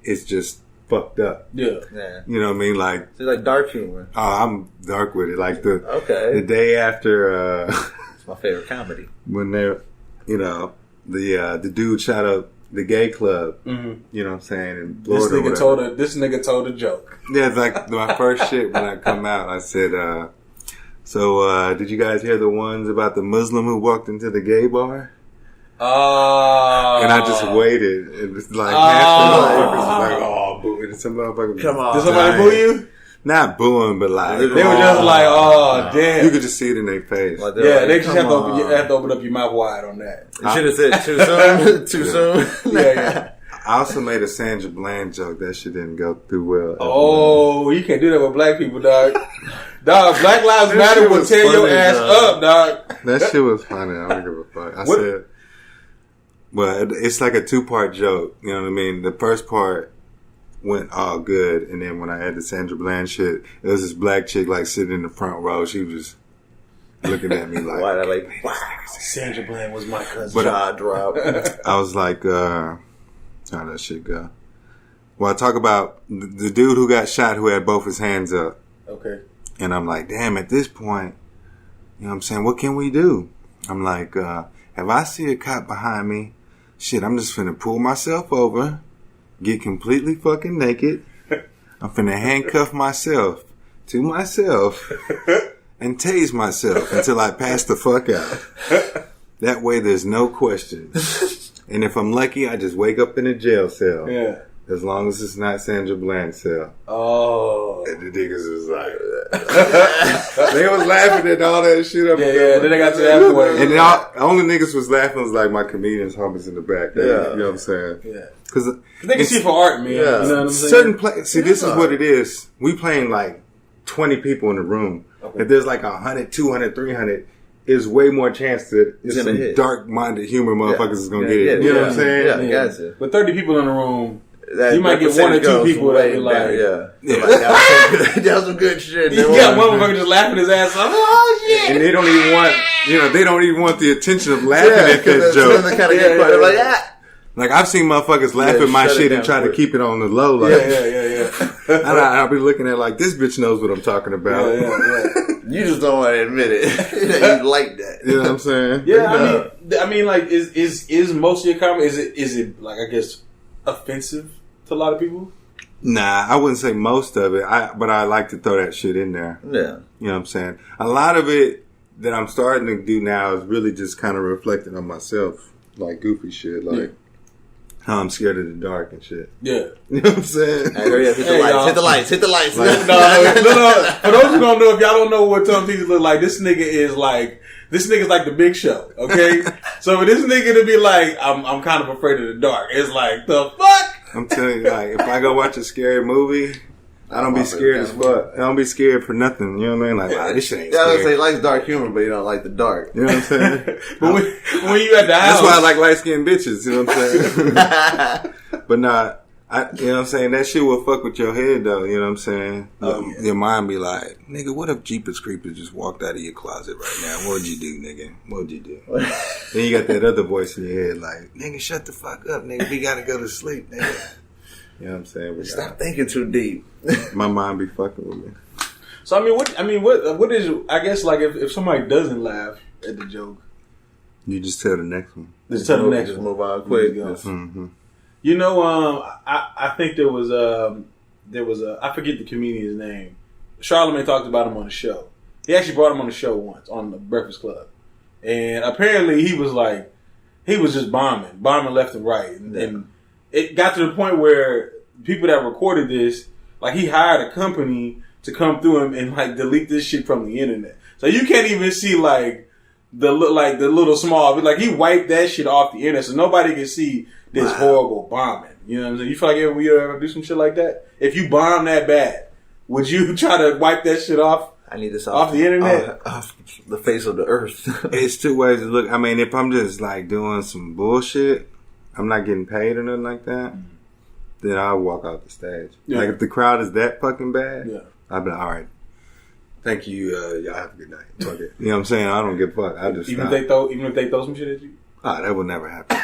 it's just fucked up. Yeah. You know what I mean? Like, it's like dark humor. Oh, I'm dark with it. Like the day after it's my favorite comedy. When they're the dude shot up the gay club. You know what I'm saying? In Florida. This nigga told a joke. Yeah, it's like my first shit when I come out. I said, so did you guys hear the ones about the Muslim who walked into the gay bar? And I just waited. It was like half the motherfuckers was like, oh, boo. And some motherfuckers come on. Did somebody boo you? Not booing, but like... They were just like, oh, damn. You could just see it in their face. Like, they just have to open up your mouth wide on that. You should have said too soon. Too soon. Yeah. I also made a Sandra Bland joke. That shit didn't go through well. Oh, you can't do that with black people, dog. Dog, Black Lives Matter will tear your ass up, dog. That shit was funny. I don't give a fuck. I said, well, it's like a 2-part joke. You know what I mean? The first part went all good, and then when I had the Sandra Bland shit, there was this black chick like sitting in the front row. She was looking at me like, wow, Sandra Bland was my cousin. But jaw drop. I was like, how that shit go? Well, I talk about the dude who got shot who had both his hands up. Okay. And I'm like, damn, at this point, you know what I'm saying, what can we do? I'm like, if I see a cop behind me, shit, I'm just finna pull myself over, get completely fucking naked. I'm finna handcuff myself to myself and tase myself until I pass the fuck out. That way there's no questions. And if I'm lucky, I just wake up in a jail cell. Yeah. As long as it's not Sandra Bland's cell. Oh. And the niggas was like... they was laughing at all that shit. Yeah. Then they got to the afterwards. And the only niggas was laughing was like my comedians homies in the back. You know what I'm saying? Yeah. Because they can see for art, man. Yeah. You know what I'm saying? Certain see, this is what it is. We playing like 20 people in the room. Okay. If there's like 100, 200, 300... there's way more chance that some dark-minded humor motherfuckers is going to get it. You know what I'm saying? Yeah, gotcha. With 30 people in the room, you might get 1 or 2 people that be like, that was some good shit. You got one motherfucker just laughing his ass off. Oh, shit. And they don't even want, the attention of laughing at that joke. They're like, Like, I've seen motherfuckers laugh at my shit and try to keep it on the low. Like, and I'll be looking at like, this bitch knows what I'm talking about. You just don't want to admit it. That you like that. You know what I'm saying? Yeah, I mean, like, is most of your comedy, is it like, I guess, offensive to a lot of people? Nah, I wouldn't say most of it. But I like to throw that shit in there. Yeah. You know what I'm saying? A lot of it that I'm starting to do now is really just kind of reflecting on myself. Like goofy shit. Like how I'm scared of the dark and shit. Yeah. You know what I'm saying? Hey, hurry up, hit the lights. Like, no. For those who don't know, if y'all don't know what Tom Teezy look like, this nigga's like the Big Show, okay? So for this nigga to be like, I'm kind of afraid of the dark, it's like, the fuck? I'm telling you, like, if I go watch a scary movie, I don't be scared as fuck. I don't be scared for nothing. You know what I mean? Like, wow, this shit ain't scary. I was gonna say, he likes dark humor, but you don't like the dark. You know what I'm saying? But when you at the house, that's why I like light-skinned bitches. You know what I'm saying? But nah, you know what I'm saying? That shit will fuck with your head, though. You know what I'm saying? Your mind be like, nigga, what if Jeepers Creepers just walked out of your closet right now? What'd you do, nigga? What'd you do? Then you got that other voice in your head like, nigga, shut the fuck up, nigga. We gotta go to sleep, nigga. You know what I'm saying? Stop thinking too deep. My mind be fucking with me. So what is, I guess, like, if somebody doesn't laugh at the joke, you just tell the next one. Just tell the next one. Move on quick. Mm-hmm. You know, I think there was I forget the comedian's name. Charlamagne talked about him on the show. He actually brought him on the show once on the Breakfast Club, and apparently he was just bombing left and right, and it got to the point where people that recorded this, like, he hired a company to come through him and like delete this shit from the internet. So you can't even see like the little small, like, he wiped that shit off the internet, so nobody can see this horrible bombing. You know what I'm saying? You feel like you ever do some shit like that? If you bomb that bad, would you try to wipe that shit off? I need this off the internet, off the face of the earth. It's two ways to look. I mean, if I'm just like doing some bullshit, I'm not getting paid or nothing like that, then I'll walk out the stage. Yeah. Like, if the crowd is that fucking bad, I'll be like, all right, thank you, y'all have a good night. Fuck it. You know what I'm saying? I don't give a fuck. I just even if they throw some shit at you? That would never happen.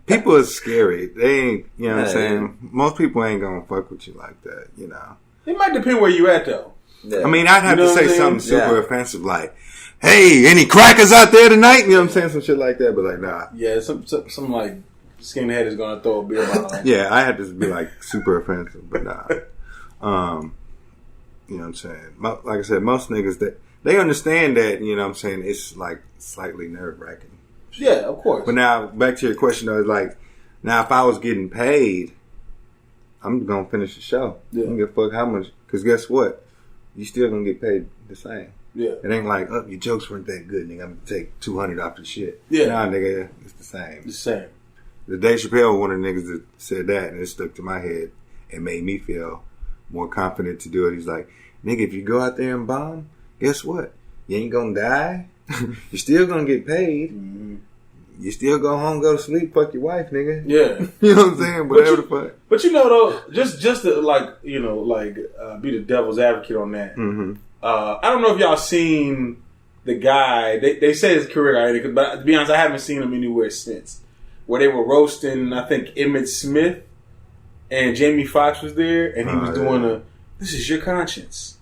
People are scary. They ain't, you know what I'm saying? Most people ain't gonna fuck with you like that, you know. It might depend where you at, though. Yeah. I mean, I'd have to say something super offensive like, hey, any crackers out there tonight? You know what I'm saying? Some shit like that, but like, nah. Yeah, some like skinhead is gonna throw a beer bottle. Yeah, I had to be like super offensive, but nah. You know what I'm saying? Like I said, most niggas, they understand that, you know what I'm saying, it's like slightly nerve wracking. shit. Yeah, of course. But now, back to your question though, like, now if I was getting paid, I'm gonna finish the show. Yeah. I don't give a fuck how much, because guess what? You still gonna get paid the same. Yeah. It ain't like, oh, your jokes weren't that good, nigga. I'm gonna take $200 off the shit. Yeah. Nah, nigga, it's the same. The same. The Dave Chappelle was one of the niggas that said that, and it stuck to my head and made me feel more confident to do it. He's like, nigga, if you go out there and bomb, guess what? You ain't gonna die. You're still gonna get paid. Mm-hmm. You still go home, go to sleep, fuck your wife, nigga. Yeah. You know what I'm saying? Whatever the fuck. But you know, though, just to, like, you know, like, be the devil's advocate on that. Mm-hmm. I don't know if y'all seen the guy, they say his career ended, but to be honest, I haven't seen him anywhere since. Where they were roasting, I think, Emmett Smith, and Jamie Foxx was there, and he was doing this is your conscience.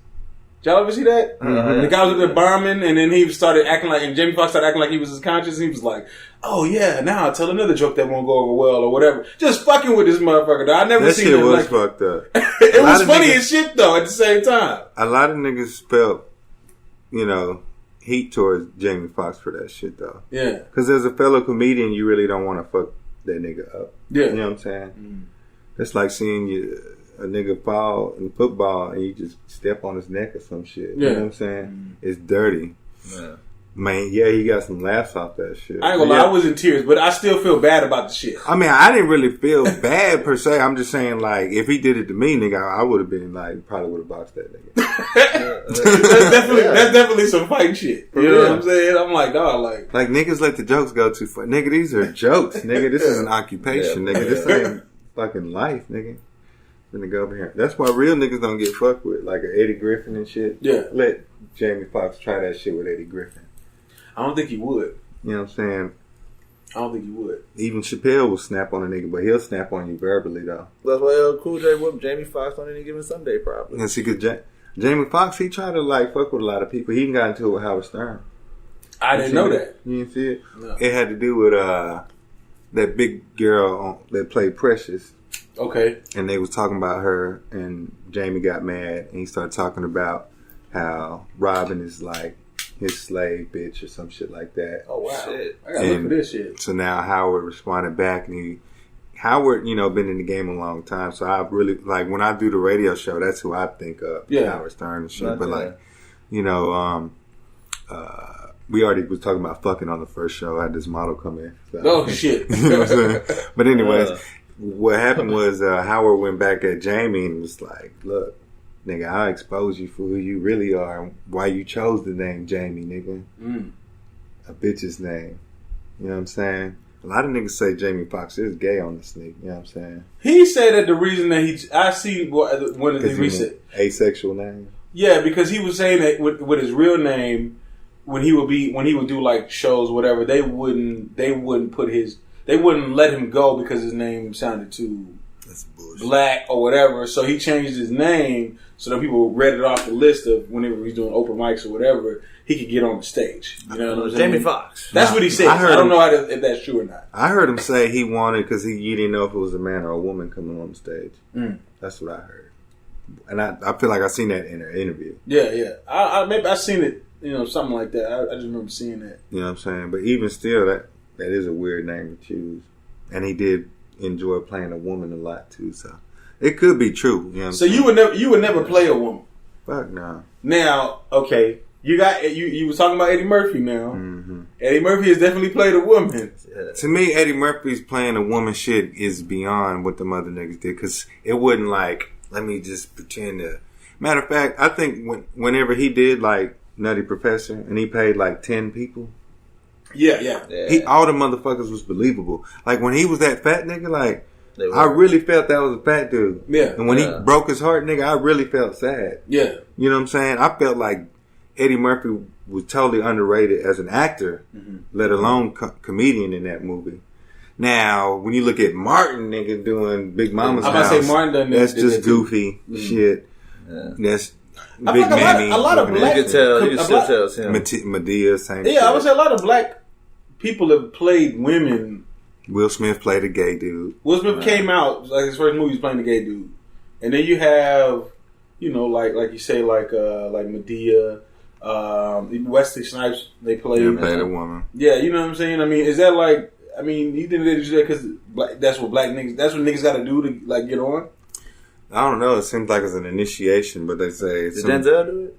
Did y'all ever see that? Mm-hmm. The guy was there bombing, and then he started acting like, and Jamie Foxx started acting like he was his conscience, and he was like, oh yeah, now I'll tell another joke that won't go over well, or whatever. Just fucking with this motherfucker, though. I never seen it was like fucked up. It was funny as shit, though, at the same time. A lot of niggas felt, you know, heat towards Jamie Foxx for that shit, though. Yeah. Because as a fellow comedian, you really don't want to fuck that nigga up. Yeah. You know what I'm saying? Mm. It's like seeing a nigga fall in football and you just step on his neck or some shit. Yeah. You know what I'm saying? It's dirty. Yeah. Man, yeah, he got some laughs off that shit. I ain't gonna lie, I was in tears, but I still feel bad about the shit. I mean, I didn't really feel bad per se. I'm just saying, like, if he did it to me, nigga, I would have been like, probably would have boxed that nigga. That's definitely some fight shit. You know what I'm saying? I'm like, dog, like niggas let the jokes go too far. Nigga, these are jokes, nigga. This is an occupation, nigga. This ain't fucking life, nigga. Finna go over here. That's why real niggas don't get fucked with, like a Eddie Griffin and shit. Yeah. Let Jamie Foxx try that shit with Eddie Griffin. I don't think he would. You know what I'm saying? I don't think he would. Even Chappelle will snap on a nigga, but he'll snap on you verbally, though. That's why Cool J whooped Jamie Foxx on any given Sunday, probably. And see, because Jamie Foxx, he tried to, like, fuck with a lot of people. He even got into it with Howard Stern. I didn't know that. You didn't see it? No. It had to do with that big girl that played Precious. Okay. And they was talking about her, and Jamie got mad, and he started talking about how Robin is, like, his slave bitch or some shit like that. Oh, wow. Shit. I gotta look for this shit. So now Howard responded back, and Howard, you know, been in the game a long time, so I really, like, when I do the radio show, that's who I think of. Yeah. Howard Stern and shit. But, like, you know, we already was talking about fucking on the first show. I had this model come in. So, oh, shit. You know what I'm saying? But anyways, what happened was Howard went back at Jamie and was like, look, nigga, I'll expose you for who you really are and why you chose the name Jamie, nigga. Mm. A bitch's name. You know what I'm saying? A lot of niggas say Jamie Foxx is gay on the sneak. You know what I'm saying? He said that the reason that I see one of the recent asexual name. Yeah, because he was saying that with his real name, when he would do like shows, whatever, they wouldn't let him go because his name sounded too black or whatever. So he changed his name so that people read it off the list of whenever he's doing open mics or whatever, he could get on the stage. You know what I'm saying? Jamie Foxx. That's what he said. I don't know if that's true or not. I heard him say he wanted, because you didn't know if it was a man or a woman coming on the stage. Mm. That's what I heard. And I feel like I seen that in an interview. Yeah. Maybe I seen it, you know, something like that. I just remember seeing that. You know what I'm saying? But even still, that is a weird name to choose. And he did enjoy playing a woman a lot too, so it could be true. You know what I'm saying? you would never play a woman. Fuck no. Now, okay, you was talking about Eddie Murphy now. Mm-hmm. Eddie Murphy has definitely played a woman. To me, Eddie Murphy's playing a woman shit is beyond what the mother niggas did, because it wasn't like, let me just pretend to. Matter of fact, I think whenever he did like Nutty Professor and he paid like 10 people. Yeah. All the motherfuckers was believable. Like when he was that fat nigga, like I really felt that was a fat dude. Yeah. And when he broke his heart, nigga, I really felt sad. Yeah. You know what I'm saying? I felt like Eddie Murphy was totally underrated as an actor, let alone comedian in that movie. Now, when you look at Martin, nigga, doing Big Mama's House, about to say Martin that's just goofy shit. Yeah. That's I Big Mammy. A lot of black. You can still tell it's him. Madea, same shit. I would say a lot of black people have played women. Will Smith played a gay dude. Will Smith came out, like his first movie was playing a gay dude. And then you have, you know, like you say, like Madea, Wesley Snipes, they played. Yeah, played a woman. Yeah, you know what I'm saying? I mean, is that like, I mean, you think they do that because that's what niggas got to do to, like, get on? I don't know. It seems like it's an initiation, but they say... Did Denzel do it?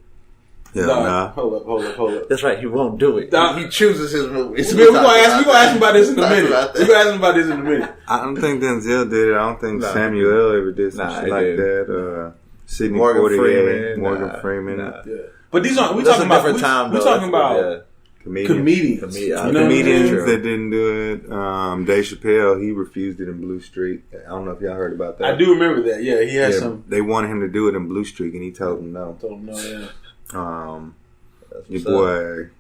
Yeah, nah. Hold up. That's right, he won't do it. He chooses his movies. We're going to ask him about this in a minute. I don't think Denzel did it. I don't think Samuel ever did some shit like that. Sidney Poitier, Morgan Freeman. Yeah. But these aren't... We're talking about... We're talking about... Comedians. Comedians that didn't do it. Dave Chappelle, he refused it in Blue Streak. I don't know if y'all heard about that. I do remember that. Yeah, he had some. They wanted him to do it in Blue Streak, and he told them no. Your boy,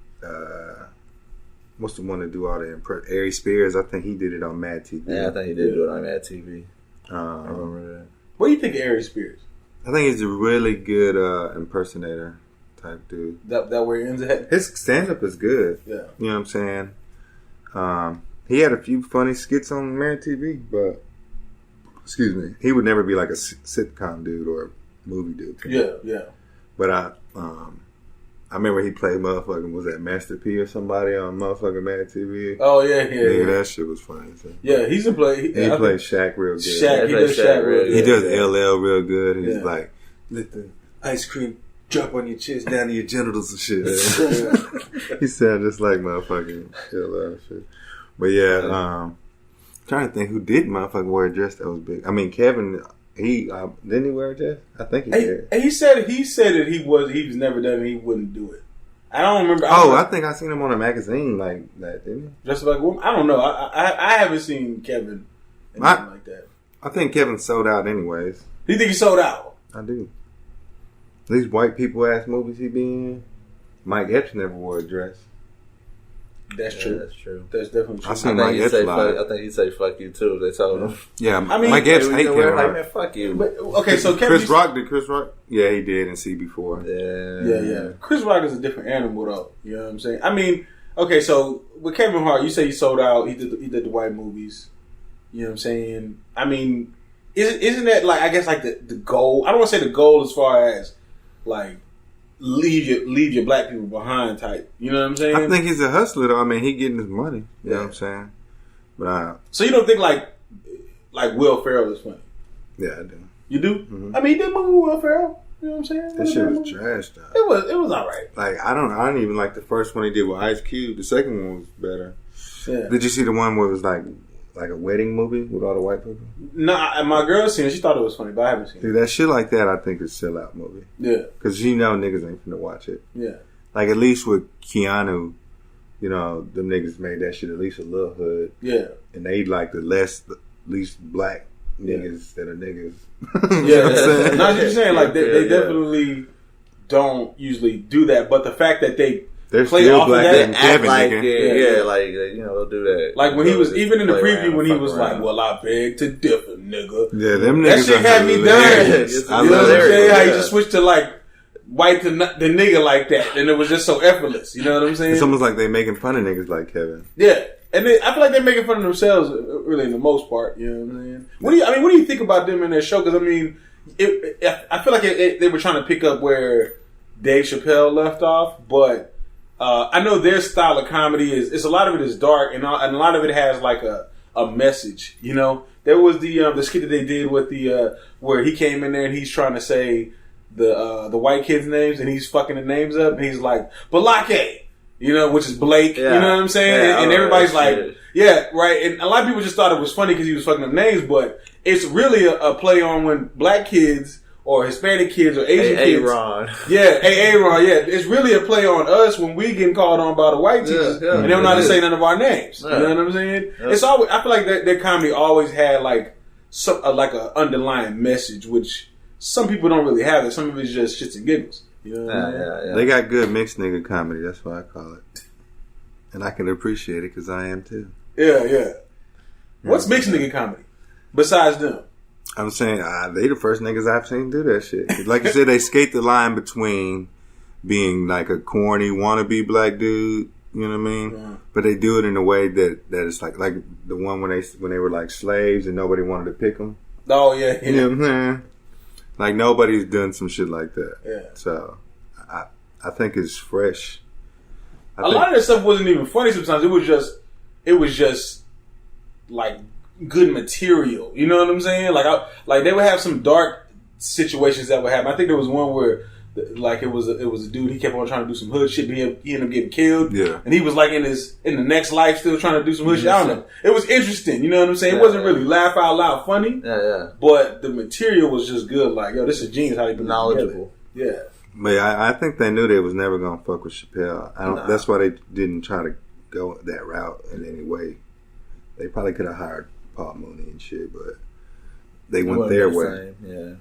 what's the one to do all the Aries Spears? I think he did it on Mad TV. Yeah, I think he did do it on Mad TV. I remember that. What do you think of Aries Spears? I think he's a really good impersonator type dude. That where he ends at? His stand-up is good. Yeah. You know what I'm saying? He had a few funny skits on Mad TV, but excuse me, he would never be like a sitcom dude or a movie dude. Yeah. But I remember he played motherfucking, was that Master P or somebody on motherfucking Mad TV? Oh yeah. That shit was funny. So. Yeah, he's a play. He played Shaq real good. He does Shaq real good. He does LL real good. He's like, let the ice cream drop on your chest down to your genitals and shit. He sounded just like motherfucking LL and shit. But yeah, trying to think who did motherfucking wear a dress that was big. I mean, Kevin, he didn't he wear a dress? I think he did. He said that he was never done it. He wouldn't do it. I don't remember. I think I seen him on a magazine like that, didn't he? Dressed like a woman? I don't know. I haven't seen Kevin anything like that. I think Kevin sold out anyways. Do you think he sold out? I do. These white people ass movies he be in. Mike Epps never wore a dress. That's true. Yeah, that's true. That's definitely true. I think he'd say fuck you too. They told him. Yeah, I mean, Mike Epps hate Kevin Hart. Man, fuck you. But, okay, so Kevin, Chris Rock? Yeah, he did in CB4. Yeah. Chris Rock is a different animal though. You know what I'm saying? I mean, okay, so with Kevin Hart, you say he sold out. He did the white movies. You know what I'm saying? I mean, isn't that like, I guess like the goal? I don't want to say the goal as far as like leave your black people behind type. You know what I'm saying? I think he's a hustler though. I mean, he getting his money. You know what I'm saying? But so you don't think like Will Ferrell is funny? Yeah, I do. You do? Mm-hmm. I mean, he did movie with Will Ferrell. You know what I'm saying? That shit was trash though. It was alright. Like I don't even like the first one he did with Ice Cube. The second one was better. Yeah. Did you see the one where it was like a wedding movie with all the white people? No, my girl seen it. She thought it was funny, but I haven't seen it. Dude, that shit like that, I think is a sellout movie. Yeah. Because niggas ain't finna watch it. Yeah. Like, at least with Keanu, you know, them niggas made that shit at least a little hood. Yeah. And they like the least black niggas that are niggas. Yeah. You know what I'm saying? Not what you're saying. Like, they definitely don't usually do that, but the fact that they're play still off black of that, act like like you know, they'll do that. Like when he was even in the preview when he was like, "Well, I beg to differ, nigga." Yeah, them that niggas shit had me dying. You know what I'm saying? How you just switched to like white to the nigga like that, and it was just so effortless. You know what I'm saying? It's almost like they making fun of niggas like Kevin. Yeah, and I feel like they're making fun of themselves, really, in the most part. You know what I'm saying? What do you think about them in their show? Because I mean, I feel like they were trying to pick up where Dave Chappelle left off, but. I know their style of comedy is a lot of it is dark and a lot of it has like a message. You know, there was the skit that they did with where he came in there and he's trying to say the white kids' names and he's fucking the names up and he's like Balake, you know, which is Blake. Yeah. You know what I'm saying? Yeah, and everybody's like, yeah, right. And a lot of people just thought it was funny because he was fucking them names, but it's really a play on when black kids. Or Hispanic kids or Asian kids. Aaron. Yeah, Aaron, yeah. It's really a play on us when we getting called on by the white teachers. And they don't know how to say none of our names. Yeah. You know what I'm saying? Yeah. It's always, I feel like their comedy always had like a underlying message, which some people don't really have it. Some of it's just shits and giggles. You know what I mean? Yeah. They got good mixed nigga comedy. That's what I call it. And I can appreciate it because I am too. Yeah. What's mixed nigga comedy besides them? I'm saying they the first niggas I've seen do that shit. Like you said, they skate the line between being like a corny wannabe black dude, you know what I mean? Yeah. But they do it in a way that it's like the one when they were like slaves and nobody wanted to pick them. Oh yeah. You know what I'm saying? Like nobody's done some shit like that. Yeah. So I think it's fresh. A lot of that stuff wasn't even funny sometimes. It was just like good material. You know what I'm saying? Like they would have some dark situations that would happen. I think there was one where like it was a dude. He kept on trying to do some hood shit, but he ended up getting killed. Yeah, and he was like in the next life still trying to do some hood shit. I don't know. It was interesting. You know what I'm saying? It wasn't really laugh out loud funny. Yeah. But the material was just good. Like, yo, this is genius how they put knowledgeable. Yeah. But I think they knew they was never gonna fuck with Chappelle. That's why they didn't try to go that route in any way. They probably could have hired Paul Mooney and shit, but they went their way. Yeah.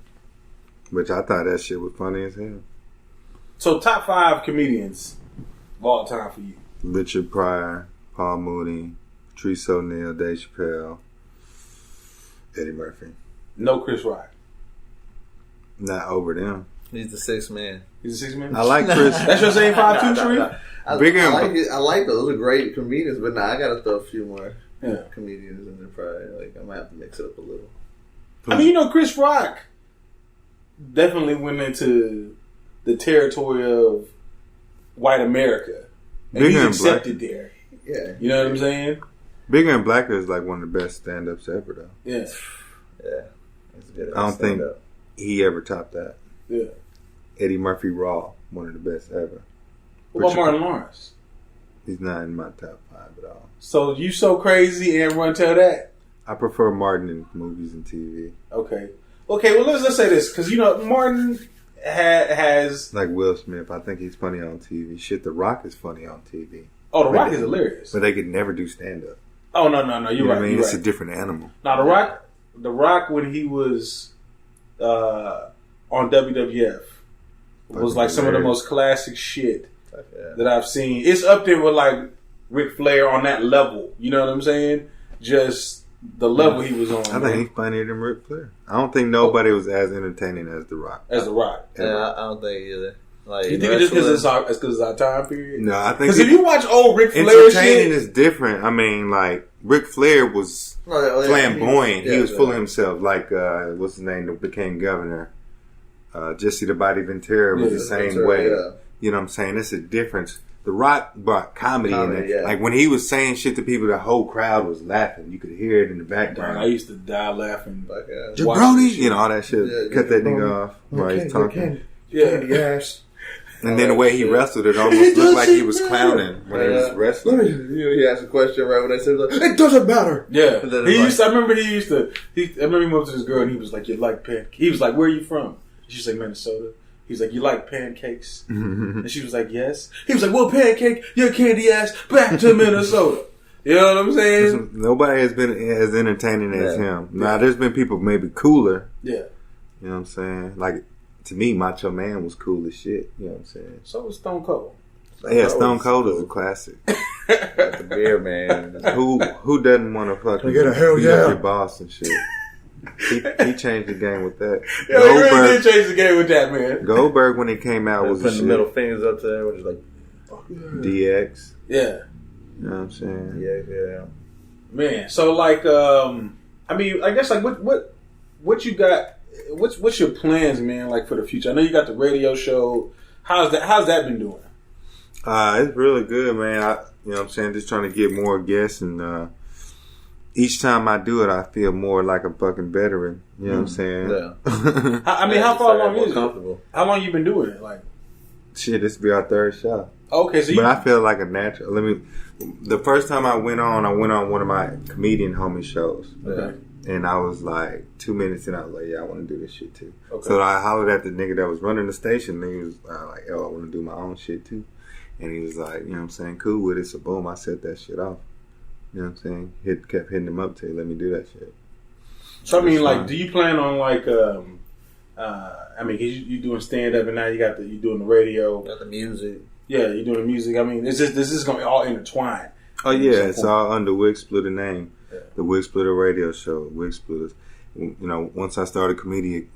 Which I thought that shit was funny as hell. So, top 5 comedians of all time for you: Richard Pryor, Paul Mooney, Patrice O'Neal, Dave Chappelle, Eddie Murphy. No Chris Rock. Not over them. He's the 6th man. He's the 6th man? I like Chris. That's your same 5, 2, 3? I like those. Those are great comedians, but I gotta throw a few more comedians in there probably. Like, I might have to mix it up a little. I mean, Chris Rock definitely went into the territory of white America. And he's accepted there. Yeah. You know what I'm saying? Bigger and Blacker is like one of the best stand-ups ever, though. Yeah. Yeah. That's good. I don't think he ever topped that. Yeah. Eddie Murphy Raw, one of the best ever. What about Martin Lawrence? He's not in my top 5 at all. So you so crazy and run tell that? I prefer Martin in movies and TV. Okay. Well, let's say this, because Martin has like Will Smith. I think he's funny on TV. Shit, The Rock is funny on TV. Oh, The Rock is hilarious. But they could never do stand up. Oh no, you're right. I mean, it's a different animal. Now The Rock when he was on WWF was like some of the most classic shit that I've seen. It's up there with like Ric Flair on that level. You know what I'm saying? Just the level he was on. I think he's funnier than Ric Flair. I don't think nobody was as entertaining as The Rock. As The Rock. Yeah, I don't think either. Like, you think it's just because it's our time period? No, I think because if you watch old Ric Flair entertaining is different. I mean, like Ric Flair was flamboyant. He was full of himself. Like what's his name that became governor? Jesse the Body Ventura was the same way. Yeah. You know what I'm saying? It's a difference. The Rock brought comedy in it. Yeah. Like when he was saying shit to people, the whole crowd was laughing. You could hear it in the background. Man, I used to die laughing. Like, jabroni, you know all that shit. Yeah, cut that nigga off while he's talking. Candy ass. And then the way he wrestled, it almost looked like he was clowning when he was wrestling. He asked a question right when they said, like, "It doesn't matter." Yeah, I remember he moved to this girl and he was like, "You like pancakes?" He was like, "Where are you from?" She's like, "Minnesota." He's like, "You like pancakes?" And she was like, "Yes." He was like, "Well, pancake, your candy ass, back to Minnesota." You know what I'm saying? Nobody has been as entertaining as him. Now, there's been people maybe cooler. Yeah. You know what I'm saying? Like, to me, Macho Man was cool as shit. You know what I'm saying? So was Stone Cold. Stone Cold is a classic. The beer man. Who doesn't want to fucking get a hell yeah your boss and shit? He changed the game with that. Yeah, he really did change the game with that, man. Goldberg, when he came out, was putting the middle fingers up to everyone, just like DX. Yeah. You know what I'm saying? Yeah. Man, so like, I mean, I guess like what you got? What's your plans, man? Like for the future? I know you got the radio show. How's that been doing? It's really good, man. You know what I'm saying? Just trying to get more guests and. Each time I do it, I feel more like a fucking veteran. You know what I'm saying? Yeah. I mean, how far along is it? How long you been doing it? Like, shit, this will be our 3rd show. Okay, so but I feel like a natural. The first time I went on one of my comedian homie shows. Okay. And I was like 2 minutes in, I was like, yeah, I want to do this shit too. Okay. So I hollered at the nigga that was running the station, and he was like, yo, I want to do my own shit too. And he was like, you know what I'm saying, cool with it. So boom, I set that shit off. You know what I'm saying? Kept hitting him up to let me do that shit. So I mean, like, do you plan on like, I mean, cause you doing stand up and now you doing the radio, got the music. Yeah, you're doing the music. I mean, this is going to be all intertwined. Oh yeah, it's all under Wig Splitter name, the Wig Splitter radio show, Wig Splitters. You know, once I start a comedian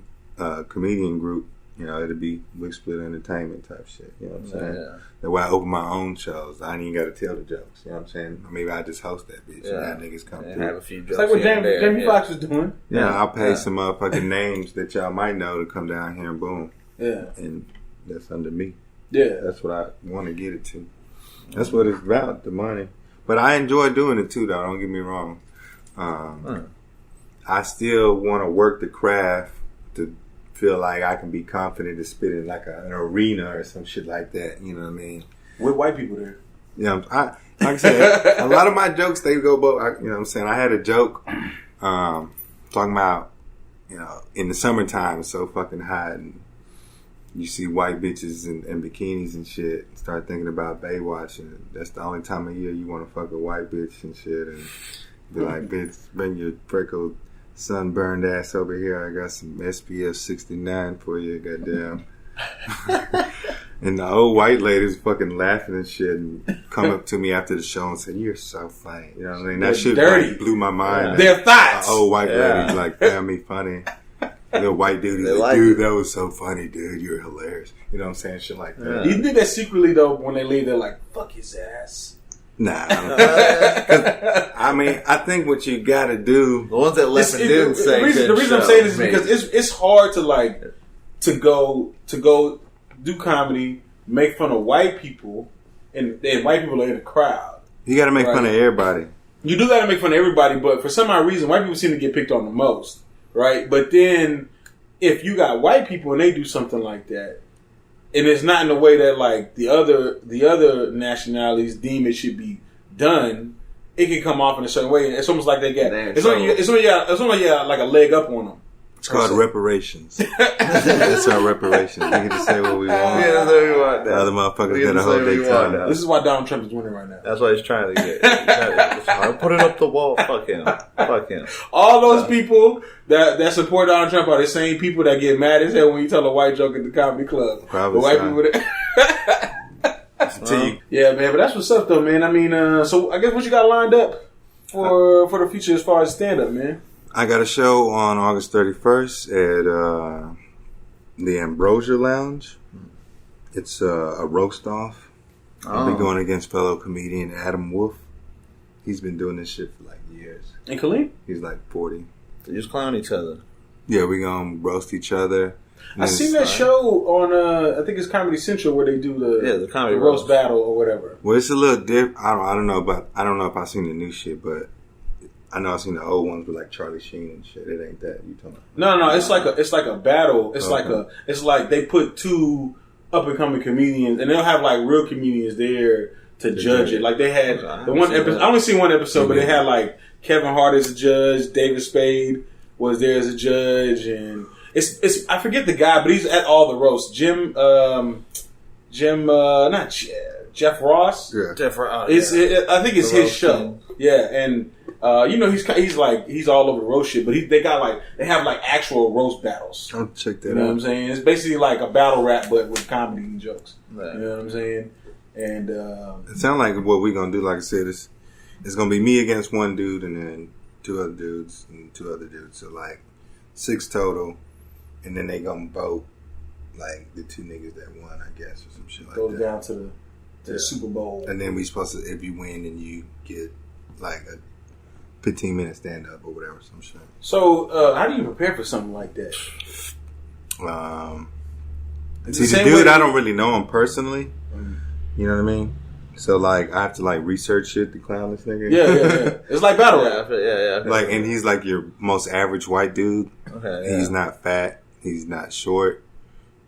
group, you know, it'll be Wig Splitter Entertainment type shit. You know what I'm saying? Yeah. That way I open my own shows. I ain't even got to tell the jokes. You know what I'm saying? Or maybe I just host that bitch and have niggas come through. Have a few jokes. It's like what Jamie Foxx is doing. Yeah, I'll pay some motherfucking names that y'all might know to come down here and boom. Yeah. And that's under me. Yeah. That's what I want to get it to. That's what it's about, the money. But I enjoy doing it too, though. Don't get me wrong. I still want to work the craft to feel like I can be confident to spit in like an arena or some shit like that. You know what I mean? With white people there. Yeah, like I said, a lot of my jokes, they go both. You know what I'm saying? I had a joke talking about, you know, in the summertime it's so fucking hot and you see white bitches in bikinis and shit. Start thinking about Baywatch, and that's the only time of year you want to fuck a white bitch and shit. And be like, bitch, bring your freckled, sunburned ass over here. I got some SPF 69 for you, goddamn. And the old white ladies fucking laughing and shit and come up to me after the show and say, "You're so funny." You know what I mean? That shit like, blew my mind. Their thoughts. The old white ladies like found me funny. The white dude is like, dude, that was so funny, dude. You're hilarious. You know what I'm saying? Shit like that. Do you think that secretly, though, when they leave, they're like, fuck his ass? Nah. I mean, I think what you gotta do. The ones that left and didn't say. The reason I'm saying this is because it's hard to like to go do comedy, make fun of white people, and white people are in the crowd. You gotta make fun of everybody. You do gotta make fun of everybody, but for some odd reason, white people seem to get picked on the most, right? But then, if you got white people and they do something like that, and it's not in the way that like the other nationalities deem it should be done, it can come off in a certain way. It's almost like they get it's only like a leg up on them. It's called reparations. That's our reparations. We can just say what we want. Yeah, that's what we want. The other motherfuckers got to hold their time. This is why Donald Trump is winning right now. That's what he's trying to get. Put it up the wall. Fuck him. All those people that support Donald Trump are the same people that get mad as hell when you tell a white joke at the comedy club. Probably. The white people yeah, man. But that's what's up, though, man. I mean, so I guess what you got lined up for the future as far as stand up, man? I got a show on August 31st at the Ambrosia Lounge. It's a roast off. I'll be going against fellow comedian Adam Wolf. He's been doing this shit for like years. And Khalid? He's like 40. They just clown each other. Yeah, we gonna roast each other. I seen that show on I think it's Comedy Central where they do the comedy roast battle or whatever. Well, it's a little different. I don't know if I've seen the new shit, but I know I've seen the old ones with like Charlie Sheen and shit. It ain't that you talking about? No. It's like a battle. It's like they put two up and coming comedians, and they'll have like real comedians there to judge it. Like they had the one episode. I only seen one episode, but they had like Kevin Hart as a judge, David Spade was there as a judge, and it's I forget the guy, but he's at all the roasts. Jeff Ross. Yeah. Jeff Ross. I think it's his show. Yeah, and he's all over the roast shit, but they have like actual roast battles. I'll check that out. You know what I'm saying? It's basically like a battle rap, but with comedy and jokes. Right. You know what I'm saying? And it sounds like what we're gonna do. Like I said, it's gonna be me against one dude, and then two other dudes, and two other dudes. So like 6 total, and then they gonna vote like the 2 niggas that won, I guess, or some shit like that. Goes down to the Super Bowl, and then we supposed to, if you win, then you get like a 15-minute stand up or whatever, some shit. So how do you prepare for something like that? See, the dude, I don't really know him personally. You know what I mean? So like, I have to like research shit to clown this nigga. Yeah. It's like battle rap. Yeah. Like, and he's like your most average white dude. Okay. Yeah. He's not fat. He's not short.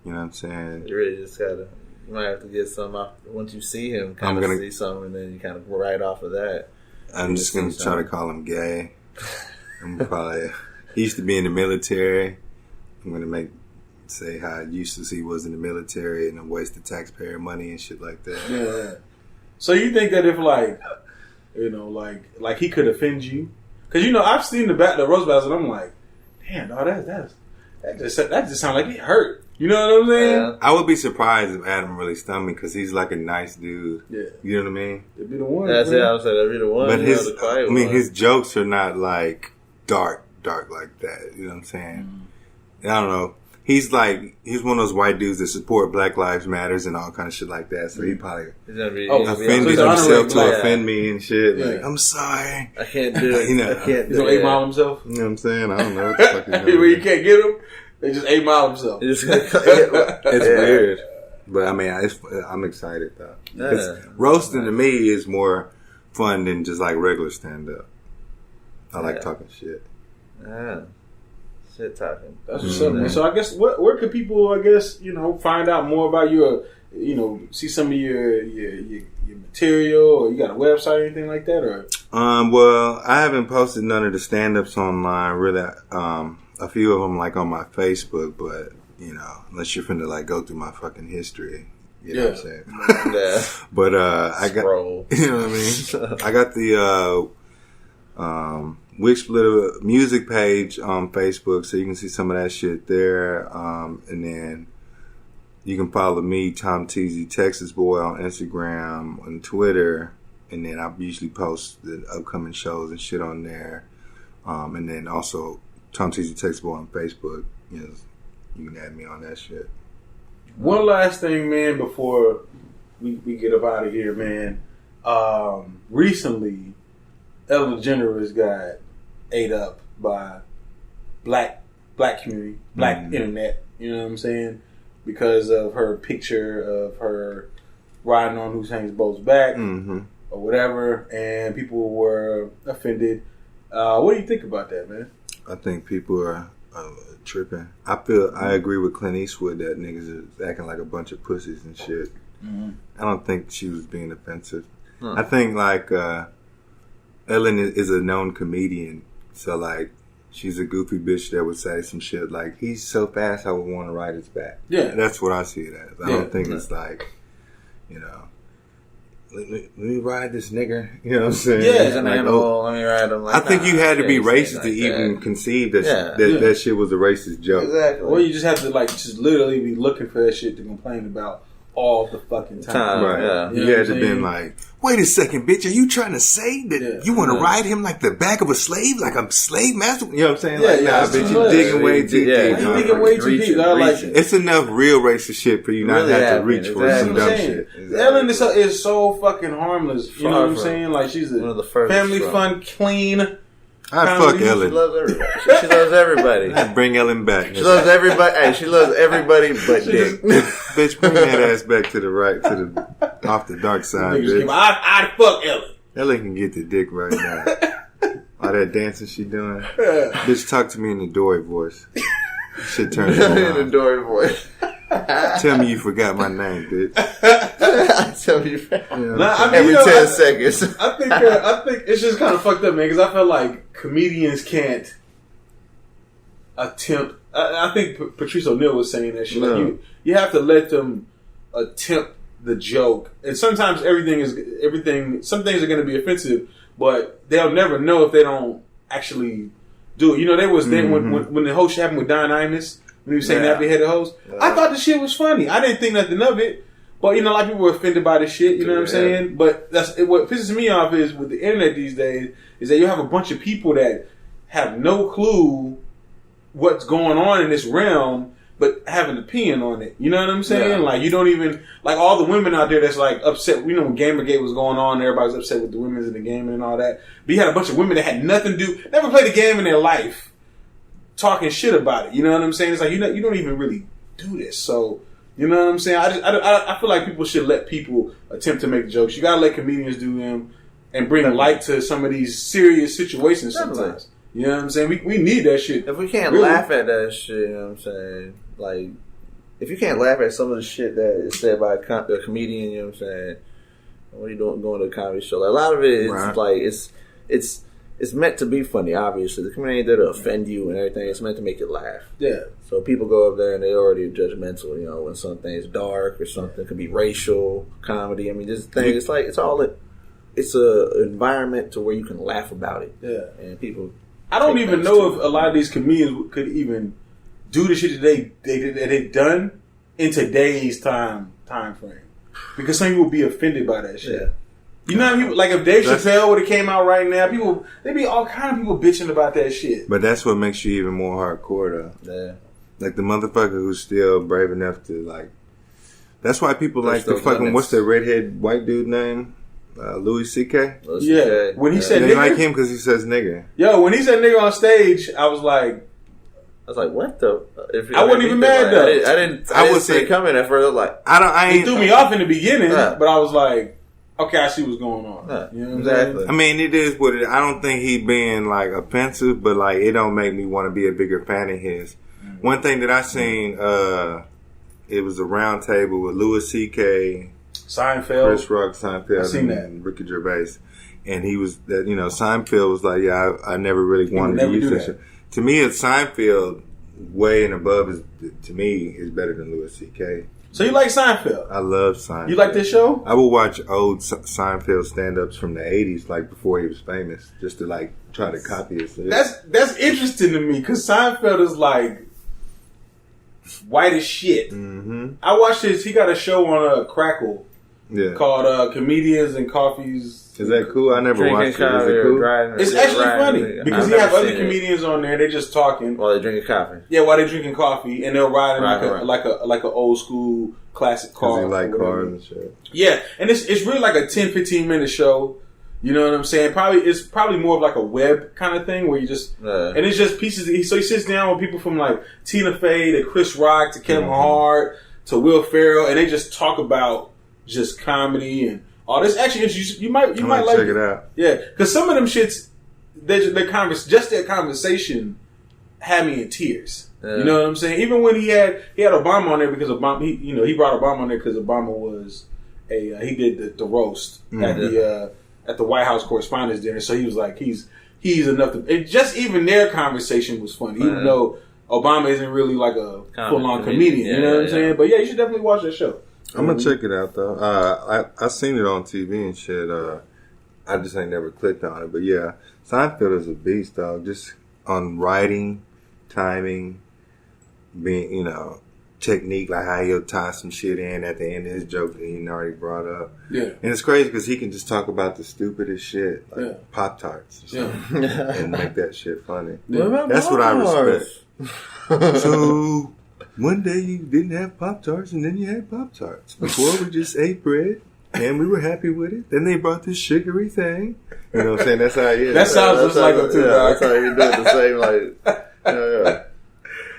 You know what I'm saying? You really just gotta. You might have to get some off once you see him. See something, and then you kind of write off of that. I'm just gonna try to call him gay. He used to be in the military. I'm gonna say how useless he was in the military and waste the taxpayer money and shit like that. Yeah. So you think that if like he could offend you? Because I've seen the roast battles and I'm like, damn, no, that just sounds like it hurt. You know what I'm saying? Yeah. I would be surprised if Adam really stung me because he's like a nice dude. Yeah. You know what I mean? It'd be the one. That's it. I was saying that'd be the one. But his jokes are not like dark like that. You know what I'm saying? Mm-hmm. I don't know. He's one of those white dudes that support Black Lives Matters and all kind of shit like that. So he probably offended himself to offend me and shit. Yeah. Like, I'm sorry. I can't do it. I can't do it. He's 8 Mile himself. You know what I'm saying? I don't know what the fuck he's doing. Where you can't get him? They just 8 Mile himself. It's weird. But I mean, I'm excited though. Because roasting to me is more fun than just like regular stand up. I like talking shit. Yeah. Shit talking. That's what's up, man. So I guess where could people, find out more about your, see some of your material, or you got a website or anything like that, or? Well, I haven't posted none of the stand-ups online. Really, a few of them like on my Facebook, but unless you're finna like go through my fucking history, you know what I'm saying? Yeah. But I got, you know what I mean? I got the Wig Splitter music page on Facebook, so you can see some of that shit there. And then you can follow me, Tom Teezy, Texas Boy, on Instagram and Twitter. And then I usually post the upcoming shows and shit on there. And then also Tom Teezy, Texas Boy on Facebook. You can add me on that shit. One last thing, man, before we get up out of here, man. Recently, Ellen DeGeneres got ate up by black community, black internet, you know what I'm saying? Because of her picture of her riding on Hussein Bolt's back or whatever, and people were offended. What do you think about that, man? I think people are tripping. I agree with Clint Eastwood that niggas is acting like a bunch of pussies and shit. I don't think she was being offensive. I think like Ellen is a known comedian, so like she's a goofy bitch that would say some shit like, he's so fast I would want to ride his back. Yeah. That's what I see it as. I don't think it's like, let me ride this nigger. You know what I'm saying? Yeah, he's an animal. Let me ride him. Like, I think you had to be racist to even conceive that shit was a racist joke. Exactly. Or you just have to just literally be looking for that shit to complain about all the fucking time. Right. Yeah. You had to been like, wait a second, bitch, are you trying to say that you want to ride him like the back of a slave, like a slave master? You know what I'm saying? Bitch, you digging way too deep. You digging way too deep. It's enough real racist shit for you not to have to reach for some dumb shit. Ellen is so fucking harmless. You know what I'm saying? Like, she's a family fun, clean. I fuck Ellen. She loves everybody. She loves everybody. I bring Ellen back. She loves everybody. Hey, she loves everybody but Dick. Bitch, bring that ass back to the right, off the dark side. Bitch. I'd fuck Ellen. Ellen can get the dick right now. All that dancing she doing. Bitch, talk to me in the Dory voice. Shit turns me on. In the Dory voice. Tell me you forgot my name, bitch. I tell you, every 10 seconds. I think it's just kind of fucked up, man. Because I feel like comedians can't attempt. I think Patrice O'Neal was saying that shit. No. Like you have to let them attempt the joke, and sometimes everything. Some things are going to be offensive, but they'll never know if they don't actually do it. There was when the whole shit happened with Don Imus. When he was saying nappy headed hoes, I thought the shit was funny. I didn't think nothing of it, but a lot of people were offended by the shit. You know what I'm saying? But what pisses me off is with the internet these days is that you have a bunch of people that have no clue what's going on in this realm, but have an opinion on it. You know what I'm saying? Yeah. Like, you don't even all the women out there that's like upset. When Gamergate was going on, everybody was upset with the women's in the game and all that. But you had a bunch of women that had nothing to do, never played a game in their life, talking shit about it. You know what I'm saying? It's like you don't even really do this. So, you know what I'm saying? I feel like people should let people attempt to make jokes. You gotta let comedians do them and bring light to some of these serious situations sometimes. You know what I'm saying? We need that shit. If we can't laugh at that shit, you know what I'm saying? Like, if you can't laugh at some of the shit that is said by a comedian, you know what I'm saying? What are you doing going to a comedy show? Like, a lot of it is like it's meant to be funny, obviously. The comedian ain't there to offend you and everything. It's meant to make you laugh. Yeah. So people go up there and they're already judgmental, when something is dark or something. It could be racial, comedy. I mean, this thing, it's like, it's a environment to where you can laugh about it. Yeah. And people... I don't even know if a lot of these comedians could even do the shit that they've done in today's time frame. Because some people would be offended by that shit. Yeah. You know what I mean? Like, if Dave Chappelle would have came out right now, there'd be all kind of people bitching about that shit. But that's what makes you even more hardcore, though. Yeah. Like, the motherfucker who's still brave enough to, like... That's why people like the fucking... What's that redhead white dude name? Louis C.K.? Yeah. When he said they nigga... like him because he says nigga. Yo, when he said nigga on stage, I was like... I was like, what the? I wasn't even mad though. I didn't see it coming at first. Like, it threw me off in the beginning, but I was like, okay, I see what's going on. You know what exactly. I mean, it is what it. I don't think he being like offensive, but like it don't make me want to be a bigger fan of his. One thing that I seen, it was a round table with Louis C.K., Seinfeld, Chris Rock, Seinfeld, and Ricky Gervais, and he was that. You know, Seinfeld was like, yeah, I never really wanted to use that shit. To me, it's Seinfeld way and above is better than Louis C.K. So you like Seinfeld? I love Seinfeld. You like this show? I will watch old Seinfeld stand-ups from the 80s, like before he was famous, just to like try to copy it. That's interesting to me because Seinfeld is like white as shit. Mm-hmm. I watched his. He got a show on Crackle called Comedians and Coffees. Is that cool? I never watched it. Is it cool? It's actually funny because he have other comedians on there. They're just talking while they're drinking coffee. Yeah, while they're drinking coffee, and they're riding like an old school classic car. Because he like cars and shit. Yeah, and it's really like a 10-15 minute show. You know what I'm saying? It's probably more of like a web kind of thing where you just and it's just pieces. So he sits down with people from like Tina Fey to Chris Rock to Kevin Hart to Will Ferrell, and they just talk about just comedy and. Oh, this actually you might like check it out. Yeah, because some of them shits, their conversation had me in tears. Yeah. You know what I'm saying? Even when he had Obama on there because Obama, he brought Obama on there because Obama was he did the roast at the White House Correspondents' Dinner. So he was like he's enough to just even their conversation was funny, even though Obama isn't really like a full on comedian. You know what I'm saying? But yeah, you should definitely watch that show. I'm gonna check it out though. I seen it on TV and shit. I just ain't never clicked on it, but yeah, Seinfeld is a beast, dog. Just on writing, timing, being technique, like how he'll tie some shit in at the end of his joke that he already brought up. Yeah, and it's crazy because he can just talk about the stupidest shit, like Pop-Tarts, and make that shit funny. Yeah. That's what I respect. So. One day you didn't have Pop-Tarts and then you had Pop-Tarts. Before we just ate bread and we were happy with it. Then they brought this sugary thing. You know what I'm saying? That's how he is. That sounds just like him too, dog. That's how you do it the same, like,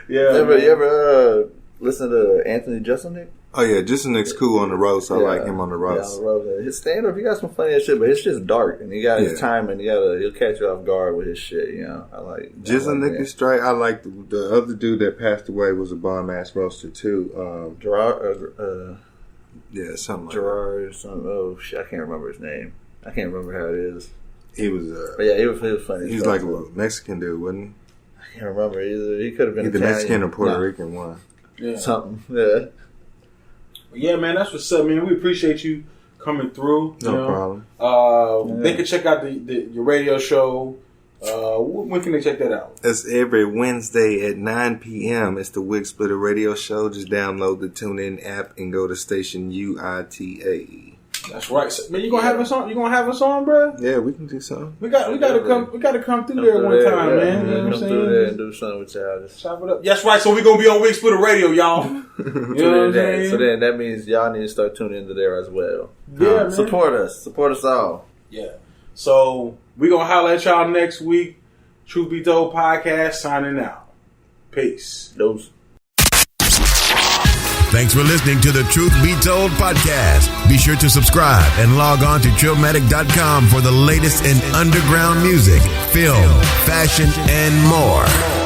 yeah. You ever listen to Anthony Jeselnik? Oh yeah, Jeselnik's cool on the roast. I like him on the roast. Yeah, on the roast. His stand-up, he got some funny shit, but his shit's dark, and he got his time, and he'll catch you off guard with his shit. I like Jeselnik is straight. I like the other dude that passed away was a bomb ass roaster too. Gerard. Something like Gerard. Something. Oh shit, I can't remember his name. I can't remember how it is. He was. But yeah, he was funny. He's like a Mexican dude, wasn't he? I can't remember either. He could have been either Mexican or Puerto Rican one. Yeah, something. Yeah. Yeah, man, that's what's up, man. We appreciate you coming through. No problem. They can check out your radio show. When can they check that out? It's every Wednesday at 9 p.m. It's the Wig Splitter Radio Show. Just download the TuneIn app and go to station UITA. That's right, man. You gonna have us on? You gonna have us on, bro? Yeah, we can do something. We gotta come through there one time, man. You know what I'm saying? Through there and do something with y'all. Just chop it up. That's right. So we gonna be on Wig Splitter Radio, y'all. You know what I'm saying? So then that means y'all need to start tuning into there as well. Yeah, man. Support us all. Yeah. So we gonna holler at y'all next week. Truth Be Told podcast signing out. Peace. Those. Thanks for listening to the Truth Be Told podcast. Be sure to subscribe and log on to Trillmatic.com for the latest in underground music, film, fashion, and more.